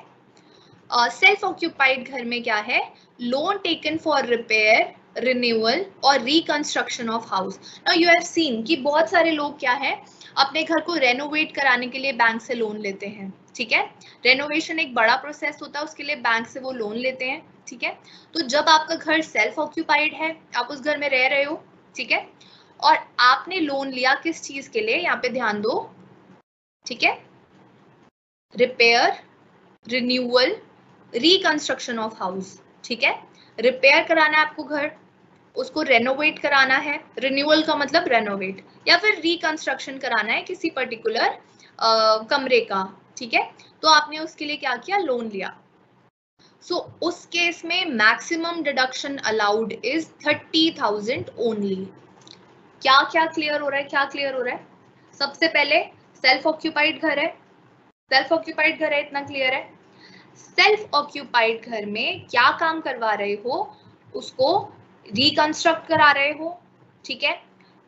सेल्फ ऑक्यूपाइड घर में क्या है, loan taken for repair, renewal और reconstruction of house. Now you have seen कि बहुत सारे लोग क्या है, अपने घर को रेनोवेट कराने के लिए बैंक से लोन लेते हैं। ठीक है, रेनोवेशन एक बड़ा प्रोसेस होता है, उसके लिए बैंक से वो लोन लेते हैं। ठीक है, तो जब आपका घर सेल्फ ऑक्यूपाइड है, आप उस घर में रह रहे हो, ठीक है, और आपने लोन लिया किस चीज के लिए, यहाँ पे ध्यान दो। ठीक है, repair, renewal, reconstruction of house. ठीक है, रिपेयर कराना है आपको घर, उसको रेनोवेट कराना है, रिन्यूअल का मतलब रेनोवेट, या फिर रिकंस्ट्रक्शन कराना है किसी पर्टिकुलर कमरे का। ठीक है, तो आपने उसके लिए क्या किया, लोन लिया। सो उस केस में maximum deduction allowed is 30,000 only. क्या क्या क्लियर हो रहा है, क्या क्लियर हो रहा है? सबसे पहले सेल्फ ऑक्यूपाइड घर है, सेल्फ ऑक्यूपाइड घर है, इतना क्लियर है। सेल्फ ऑक्यूपाइड घर में क्या काम करवा रहे हो, उसको रिकंस्ट्रक्ट करा रहे हो, ठीक है,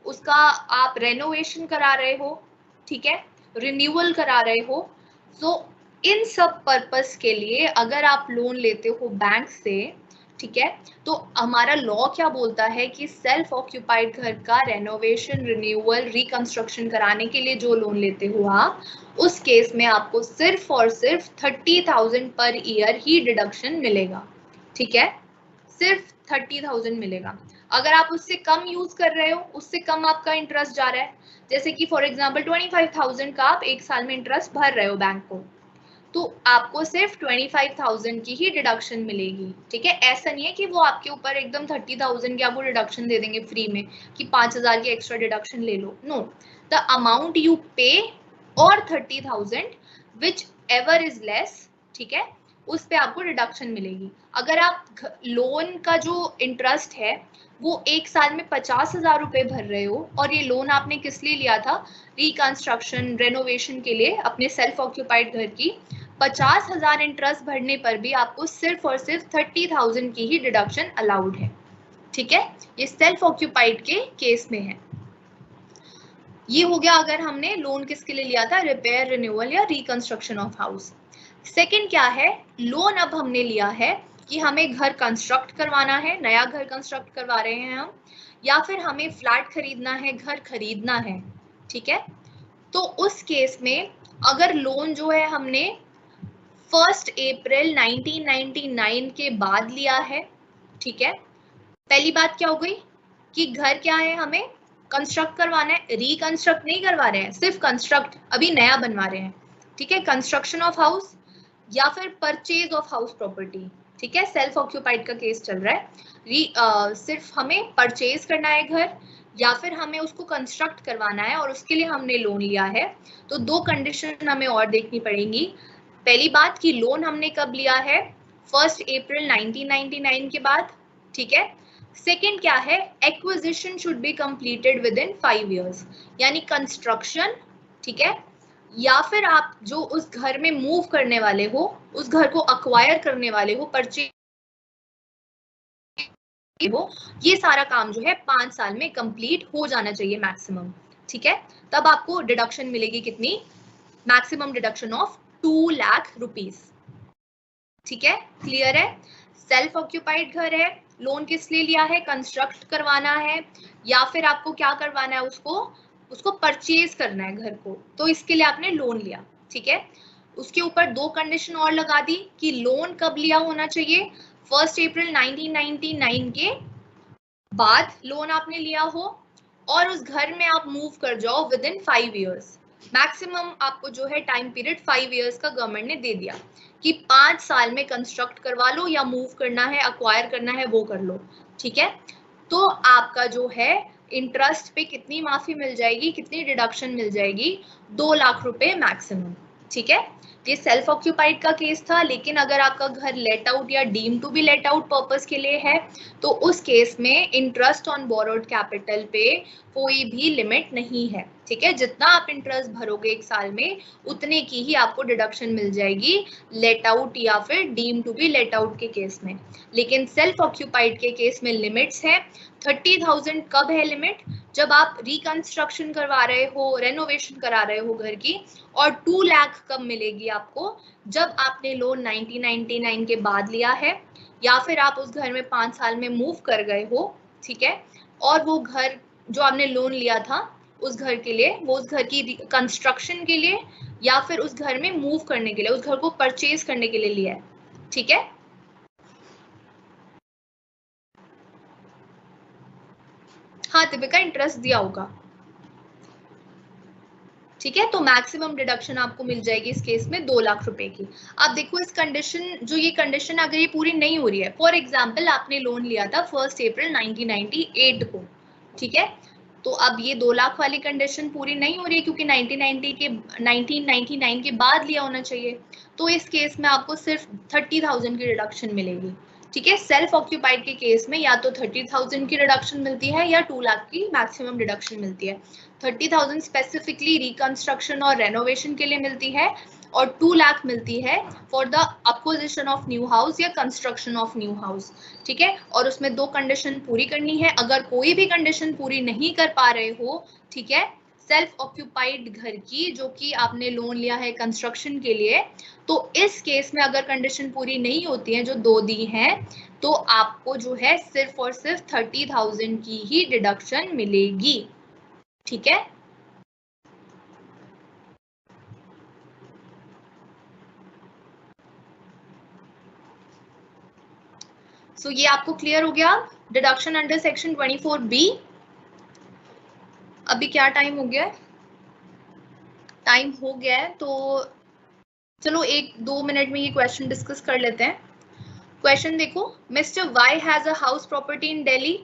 उसका आप रेनोवेशन करा रहे हो, ठीक है, रिन्यूअल करा रहे हो। सो इन सब पर्पस के लिए अगर आप लोन लेते हो बैंक से, ठीक है, तो हमारा लॉ क्या बोलता है कि सेल्फ ऑक्यूपाइड घर का रेनोवेशन, रिन्यूअल, रिकंस्ट्रक्शन कराने के लिए जो लोन लेते हो आप, उस केस में आपको सिर्फ और सिर्फ 30,000 पर ईयर ही डिडक्शन मिलेगा, ठीक है, सिर्फ 30,000 मिलेगा। अगर आप उससे कम यूज कर रहे हो, उससे कम आपका इंटरेस्ट जा रहा है, जैसे कि फॉर एग्जांपल 25,000 का आप एक साल में इंटरेस्ट भर रहे हो बैंक को, तो आपको सिर्फ 25,000 की ही डिडक्शन मिलेगी, ठीक है। ऐसा नहीं है कि वो आपके ऊपर एकदम 30,000 की आपको डिडक्शन दे देंगे फ्री में कि 5,000 की एक्स्ट्रा डिडक्शन ले लो, नो, द अमाउंट यू पे और 30,000 विच एवर इज लेस, ठीक है, उस पे आपको डिडक्शन मिलेगी। अगर आप लोन का जो इंटरेस्ट है वो एक साल में 50,000 रुपए भर रहे हो और ये लोन आपने किस लिए लिया था, रिकंस्ट्रक्शन, रेनोवेशन के लिए अपने सेल्फ ऑक्यूपाइड घर की, 50,000 इंटरेस्ट भरने पर भी आपको सिर्फ और सिर्फ 30,000 की ही डिडक्शन अलाउड है, ठीक है। ये सेल्फ ऑक्यूपाइड के केस में है। ये हो गया अगर हमने लोन किसके लिए लिया था, रिपेयर, रिन्यूअल या रिकंस्ट्रक्शन ऑफ हाउस। सेकंड क्या है, लोन अब हमने लिया है कि हमें घर कंस्ट्रक्ट करवाना है, नया घर कंस्ट्रक्ट करवा रहे हैं हम, या फिर हमें फ्लैट खरीदना है, घर खरीदना है, ठीक है। तो उस केस में अगर लोन जो है हमने 1 अप्रैल 1999 के बाद लिया है, ठीक है, पहली बात क्या हो गई कि घर क्या है, हमें कंस्ट्रक्ट करवाना है, रिकंस्ट्रक्ट नहीं करवा रहे हैं, सिर्फ कंस्ट्रक्ट, अभी नया बनवा रहे हैं, ठीक है, कंस्ट्रक्शन ऑफ हाउस या फिर परचेज ऑफ हाउस प्रॉपर्टी, ठीक है, सेल्फ ऑक्यूपाइड का केस चल रहा है। सिर्फ हमें परचेज करना है घर या फिर हमें उसको कंस्ट्रक्ट करवाना है और उसके लिए हमने लोन लिया है, तो दो कंडीशन हमें और देखनी पड़ेगी। पहली बात कि लोन हमने कब लिया है, 1 अप्रैल 1999 के बाद, ठीक है। सेकेंड क्या है, acquisition should be completed with in 5 years, यानी कंस्ट्रक्शन, ठीक है, या फिर आप जो उस घर में मूव करने वाले हो, उस घर को अक्वायर करने वाले हो, परचेज हो, ये सारा काम जो है 5 साल में कंप्लीट हो जाना चाहिए मैक्सिमम, ठीक है। तब आपको डिडक्शन मिलेगी कितनी, maximum deduction of 2 lakh rupees, ठीक है, क्लियर है। सेल्फ ऑक्यूपाइड घर है, लोन किस लिए लिया है, कंस्ट्रक्ट करवाना है या फिर आपको क्या करवाना है, उसको परचेज करना है घर को, तो इसके लिए आपने लोन लिया, ठीक है। उसके ऊपर दो कंडीशन और लगा दी कि लोन कब लिया होना चाहिए, 1 अप्रैल 1999 के बाद लोन आपने लिया हो और उस घर में आप मूव कर जाओ विद इन 5 years। मैक्सिमम आपको जो है टाइम पीरियड 5 years का गवर्नमेंट ने दे दिया कि 5 साल में कंस्ट्रक्ट करवा लो या मूव करना है, अक्वायर करना है, वो कर लो, ठीक है। तो आपका जो है इंटरेस्ट पे कितनी माफी मिल जाएगी, कितनी डिडक्शन मिल जाएगी, 2 लाख रुपए मैक्सिमम, ठीक है। ये सेल्फ ऑक्यूपाइड का केस था, लेकिन अगर आपका घर लेट आउट या deem to be let out purpose के लिए है तो उस केस में इंटरेस्ट ऑन बोरोड कैपिटल पे कोई भी लिमिट नहीं है, ठीक है। जितना आप इंटरेस्ट भरोगे एक साल में उतने की ही आपको डिडक्शन मिल जाएगी लेट आउट या फिर deem to be let out के केस में। लेकिन सेल्फ ऑक्यूपाइड के केस में लिमिट्स है। 30,000 कब है लिमिट, जब आप रिकंस्ट्रक्शन करवा रहे हो, रेनोवेशन करा रहे हो घर की, और 2 लाख कब मिलेगी आपको, जब आपने लोन 1999 के बाद लिया है या फिर आप उस घर में 5 साल में मूव कर गए हो, ठीक है, और वो घर जो आपने लोन लिया था उस घर के लिए, वो उस घर की कंस्ट्रक्शन के लिए या फिर उस घर में मूव करने के लिए, उस घर को परचेज करने के लिए लिया है, ठीक है। हाँ दीपिका, इंटरेस्ट दिया होगा, ठीक है। तो मैक्सिमम डिडक्शन आपको मिल जाएगी इस केस में 2 लाख रुपए की। अब देखो इस कंडीशन, जो ये कंडीशन अगर ये पूरी नहीं हो रही है, फॉर एग्जांपल आपने लोन लिया था 1 अप्रैल 1998 को, ठीक है, तो अब ये 2 लाख वाली कंडीशन पूरी नहीं हो रही है क्योंकि 1999 के बाद लिया होना चाहिए। तो इस केस में आपको सिर्फ 30,000 की रिडक्शन मिलेगी। ठीक है, सेल्फ ऑक्यूपाइड के केस में या तो 30,000 की रिडक्शन मिलती है या 2 लाख की मैक्सिमम रिडक्शन मिलती है। 30,000 स्पेसिफिकली रिकंस्ट्रक्शन और रेनोवेशन के लिए मिलती है और 2 लाख मिलती है for the acquisition of new house या कंस्ट्रक्शन ऑफ न्यू हाउस। ठीक है, और उसमें 2 कंडीशन पूरी करनी है। अगर कोई भी कंडीशन पूरी नहीं कर पा रहे हो, ठीक है, सेल्फ ऑक्यूपाइड घर की जो कि आपने लोन लिया है कंस्ट्रक्शन के लिए, तो इस केस में अगर कंडीशन पूरी नहीं होती है जो 2 दी हैं, तो आपको जो है सिर्फ और सिर्फ 30,000 की ही डिडक्शन मिलेगी। ठीक है, सो ये आपको क्लियर हो गया डिडक्शन अंडर सेक्शन 24B। अभी क्या टाइम हो गया है? टाइम हो गया है, तो चलो 1-2 मिनट में ये क्वेश्चन डिस्कस कर लेते हैं। क्वेश्चन देखो, mister Y has a house property in Delhi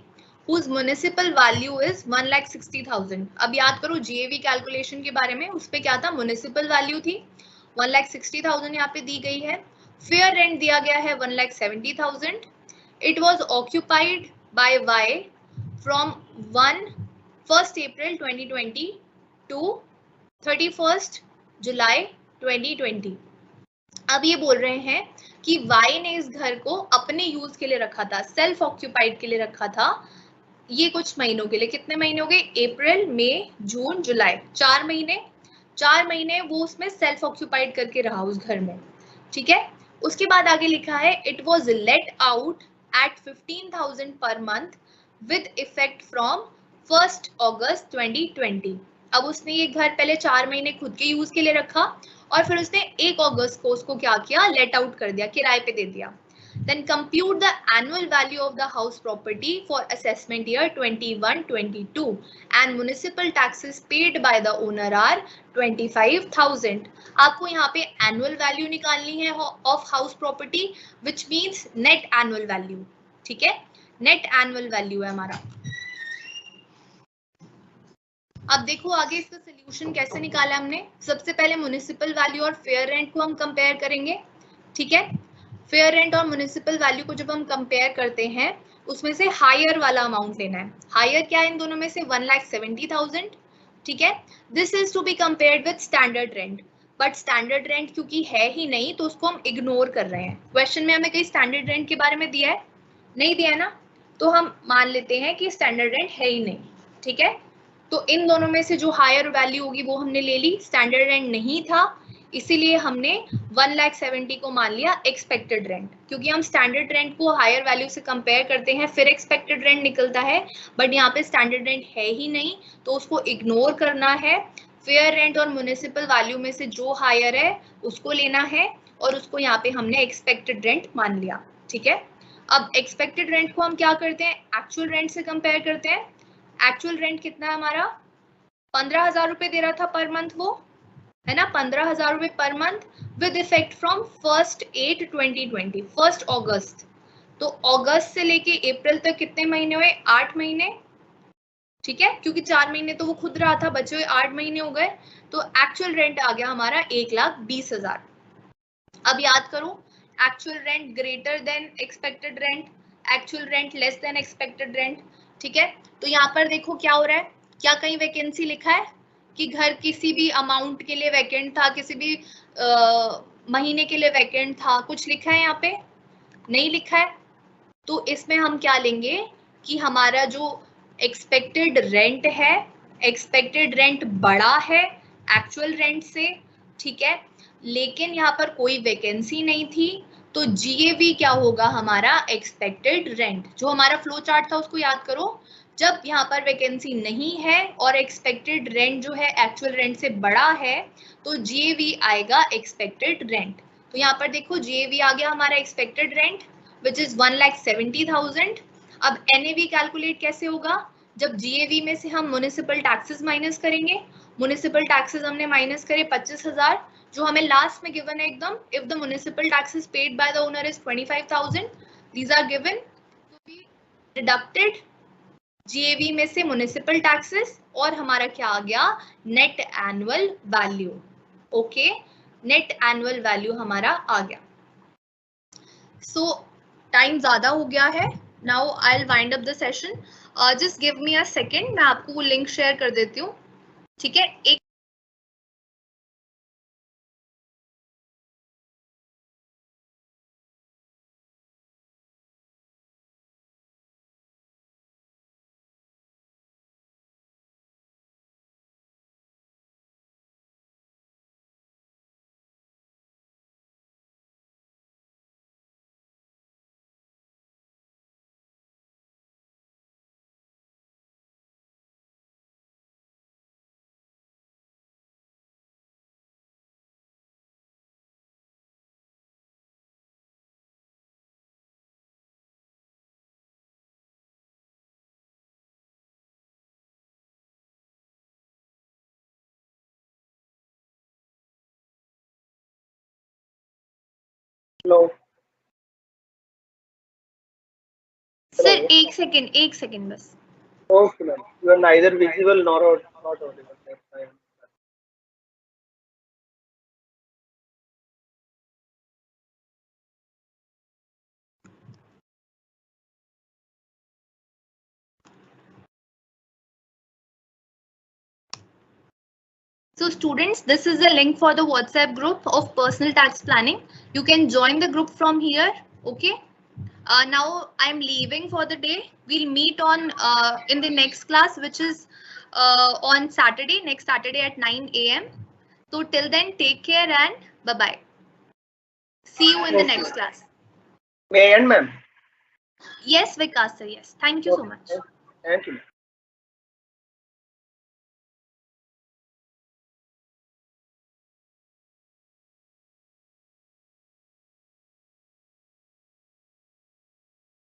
whose municipal value is 1,60,000। अब याद करो जीएवी कैलकुलेशन के बारे में, उस पे क्या था, म्युनिसिपल वैल्यू थी 1,60,000 यहाँ पे दी गई है। फेयर रेंट दिया गया है 1,70,000। It was occupied by Y from 1 April 2020 to 31 July 2020। अब ये बोल रहे हैं कि वाई ने इस घर को अपने यूज के लिए रखा था, सेल्फ ऑक्यूपाइड के लिए रखा था। ये कुछ महीनों के लिए, कितने महीने हो गए, अप्रैल, मई, जून, जुलाई, 4 महीने। 4 महीने वो उसमें सेल्फ ऑक्यूपाइड करके रहा उस घर में। ठीक है, उसके बाद आगे लिखा है it was let out at 15,000 per month with effect from 1 August 2020। अब उसने ये घर पहले 4 महीने खुद के यूज के लिए रखा और फिर उसने 1 अगस्त को उसको क्या किया, लेट आउट कर दिया, किराए पे दे दिया। Then compute the annual value of the house property for assessment year 21-22 and municipal taxes paid by the owner are 25,000। आपको यहाँ पे annual value निकालनी है of house property which means net annual value। ठीक है, net annual value है हमारा। अब देखो आगे इसका सोल्यूशन कैसे निकाला हमने। सबसे पहले म्युनिसिपल वैल्यू और फेयर रेंट को हम कंपेयर करेंगे। ठीक है, फेयर रेंट और म्युनिसिपल वैल्यू को जब हम कंपेयर करते हैं, उसमें से हायर वाला अमाउंट लेना है। हायर क्या है इन दोनों में से, 1,70,000। ठीक है, this is to be compared with standard rent, but standard rent क्योंकि है ही नहीं तो उसको हम इग्नोर कर रहे हैं। क्वेश्चन में हमें कहीं स्टैंडर्ड रेंट के बारे में दिया है, नहीं दिया है ना, तो हम मान लेते हैं कि स्टैंडर्ड रेंट है ही नहीं। ठीक है, तो इन दोनों में से जो हायर वैल्यू होगी वो हमने ले ली, स्टैंडर्ड रेंट नहीं था इसीलिए हमने 1,70,000 को मान लिया एक्सपेक्टेड रेंट। क्योंकि हम स्टैंडर्ड रेंट को हायर वैल्यू से कंपेयर करते हैं फिर एक्सपेक्टेड रेंट निकलता है, बट यहाँ पे स्टैंडर्ड रेंट है ही नहीं तो उसको इग्नोर करना है। फेयर रेंट और म्युनिसिपल वैल्यू में से जो हायर है उसको लेना है और उसको यहाँ पे हमने एक्सपेक्टेड रेंट मान लिया। ठीक है, अब एक्सपेक्टेड रेंट को हम क्या करते हैं, एक्चुअल रेंट से कंपेयर करते हैं। एक्चुअल रेंट कितना है हमारा, 15,000 रुपए दे रहा था पर मंथ, वो है ना, 15,000 रुपए per month with effect from 1 8 2020, 1 अगस्त। तो अगस्त से लेके अप्रैल तक कितने महीने हुए, 8 महीने। ठीक है, क्योंकि 4 महीने तो वो खुद रहा था, बचे हुए 8 महीने हो गए। तो एक्चुअल रेंट आ गया हमारा 1,20,000। अब याद करो, actual rent greater than expected rent, actual rent less than expected rent. ठीक है, तो यहाँ पर देखो क्या हो रहा है, क्या कहीं वैकेंसी लिखा है कि घर किसी भी अमाउंट के लिए वैकेंट था, किसी भी महीने के लिए वैकेंट था, कुछ लिखा है यहाँ पे, नहीं लिखा है। तो इसमें हम क्या लेंगे कि हमारा जो एक्सपेक्टेड रेंट है, एक्सपेक्टेड रेंट बड़ा है एक्चुअल रेंट से। ठीक है, लेकिन यहाँ पर कोई वैकेंसी नहीं थी तो जीएवी क्या होगा हमारा, एक्सपेक्टेड रेंट। जो हमारा फ्लो चार्ट था उसको याद करो, जब यहाँ पर वैकेंसी नहीं है और एक्सपेक्टेड रेंट जो है एक्चुअल रेंट से बड़ा है तो जीएवी आएगा एक्सपेक्टेड रेंट। तो यहाँ पर देखो जीएवी आ गया हमारा एक्सपेक्टेड रेंट which is 1,70,000। अब NAV कैलकुलेट कैसे होगा, जब GAV में से हम म्युनिसिपल टैक्सेस माइनस करेंगे। म्युनिसिपल टैक्सेस हमने माइनस करे 25,000 जो हमें लास्ट में गिवन है एकदम, if the municipal taxes paid by the owner is 25,000 these are given to be deducted GAV में से म्युनिसिपल टैक्सेस और हमारा क्या आ गया, net annual value. Okay, net annual value हमारा आ गया। सो टाइम ज्यादा हो गया है, now I will wind up the session. Just give me a second, मैं आपको लिंक शेयर कर देती हूँ, ठीक है? एक नो सर एक सेकेंड बस। Okay ma'am, you are neither visible not audible. So students, this is the link for the WhatsApp group of personal tax planning. You can join the group from here. Okay. Now I'm leaving for the day. We'll meet on in the next class, which is on Saturday, next Saturday at 9 a.m. So till then, take care and bye-bye. See you in the next class. May I end, ma'am? Yes, Vikas sir. Yes. Thank you so much. Thank you.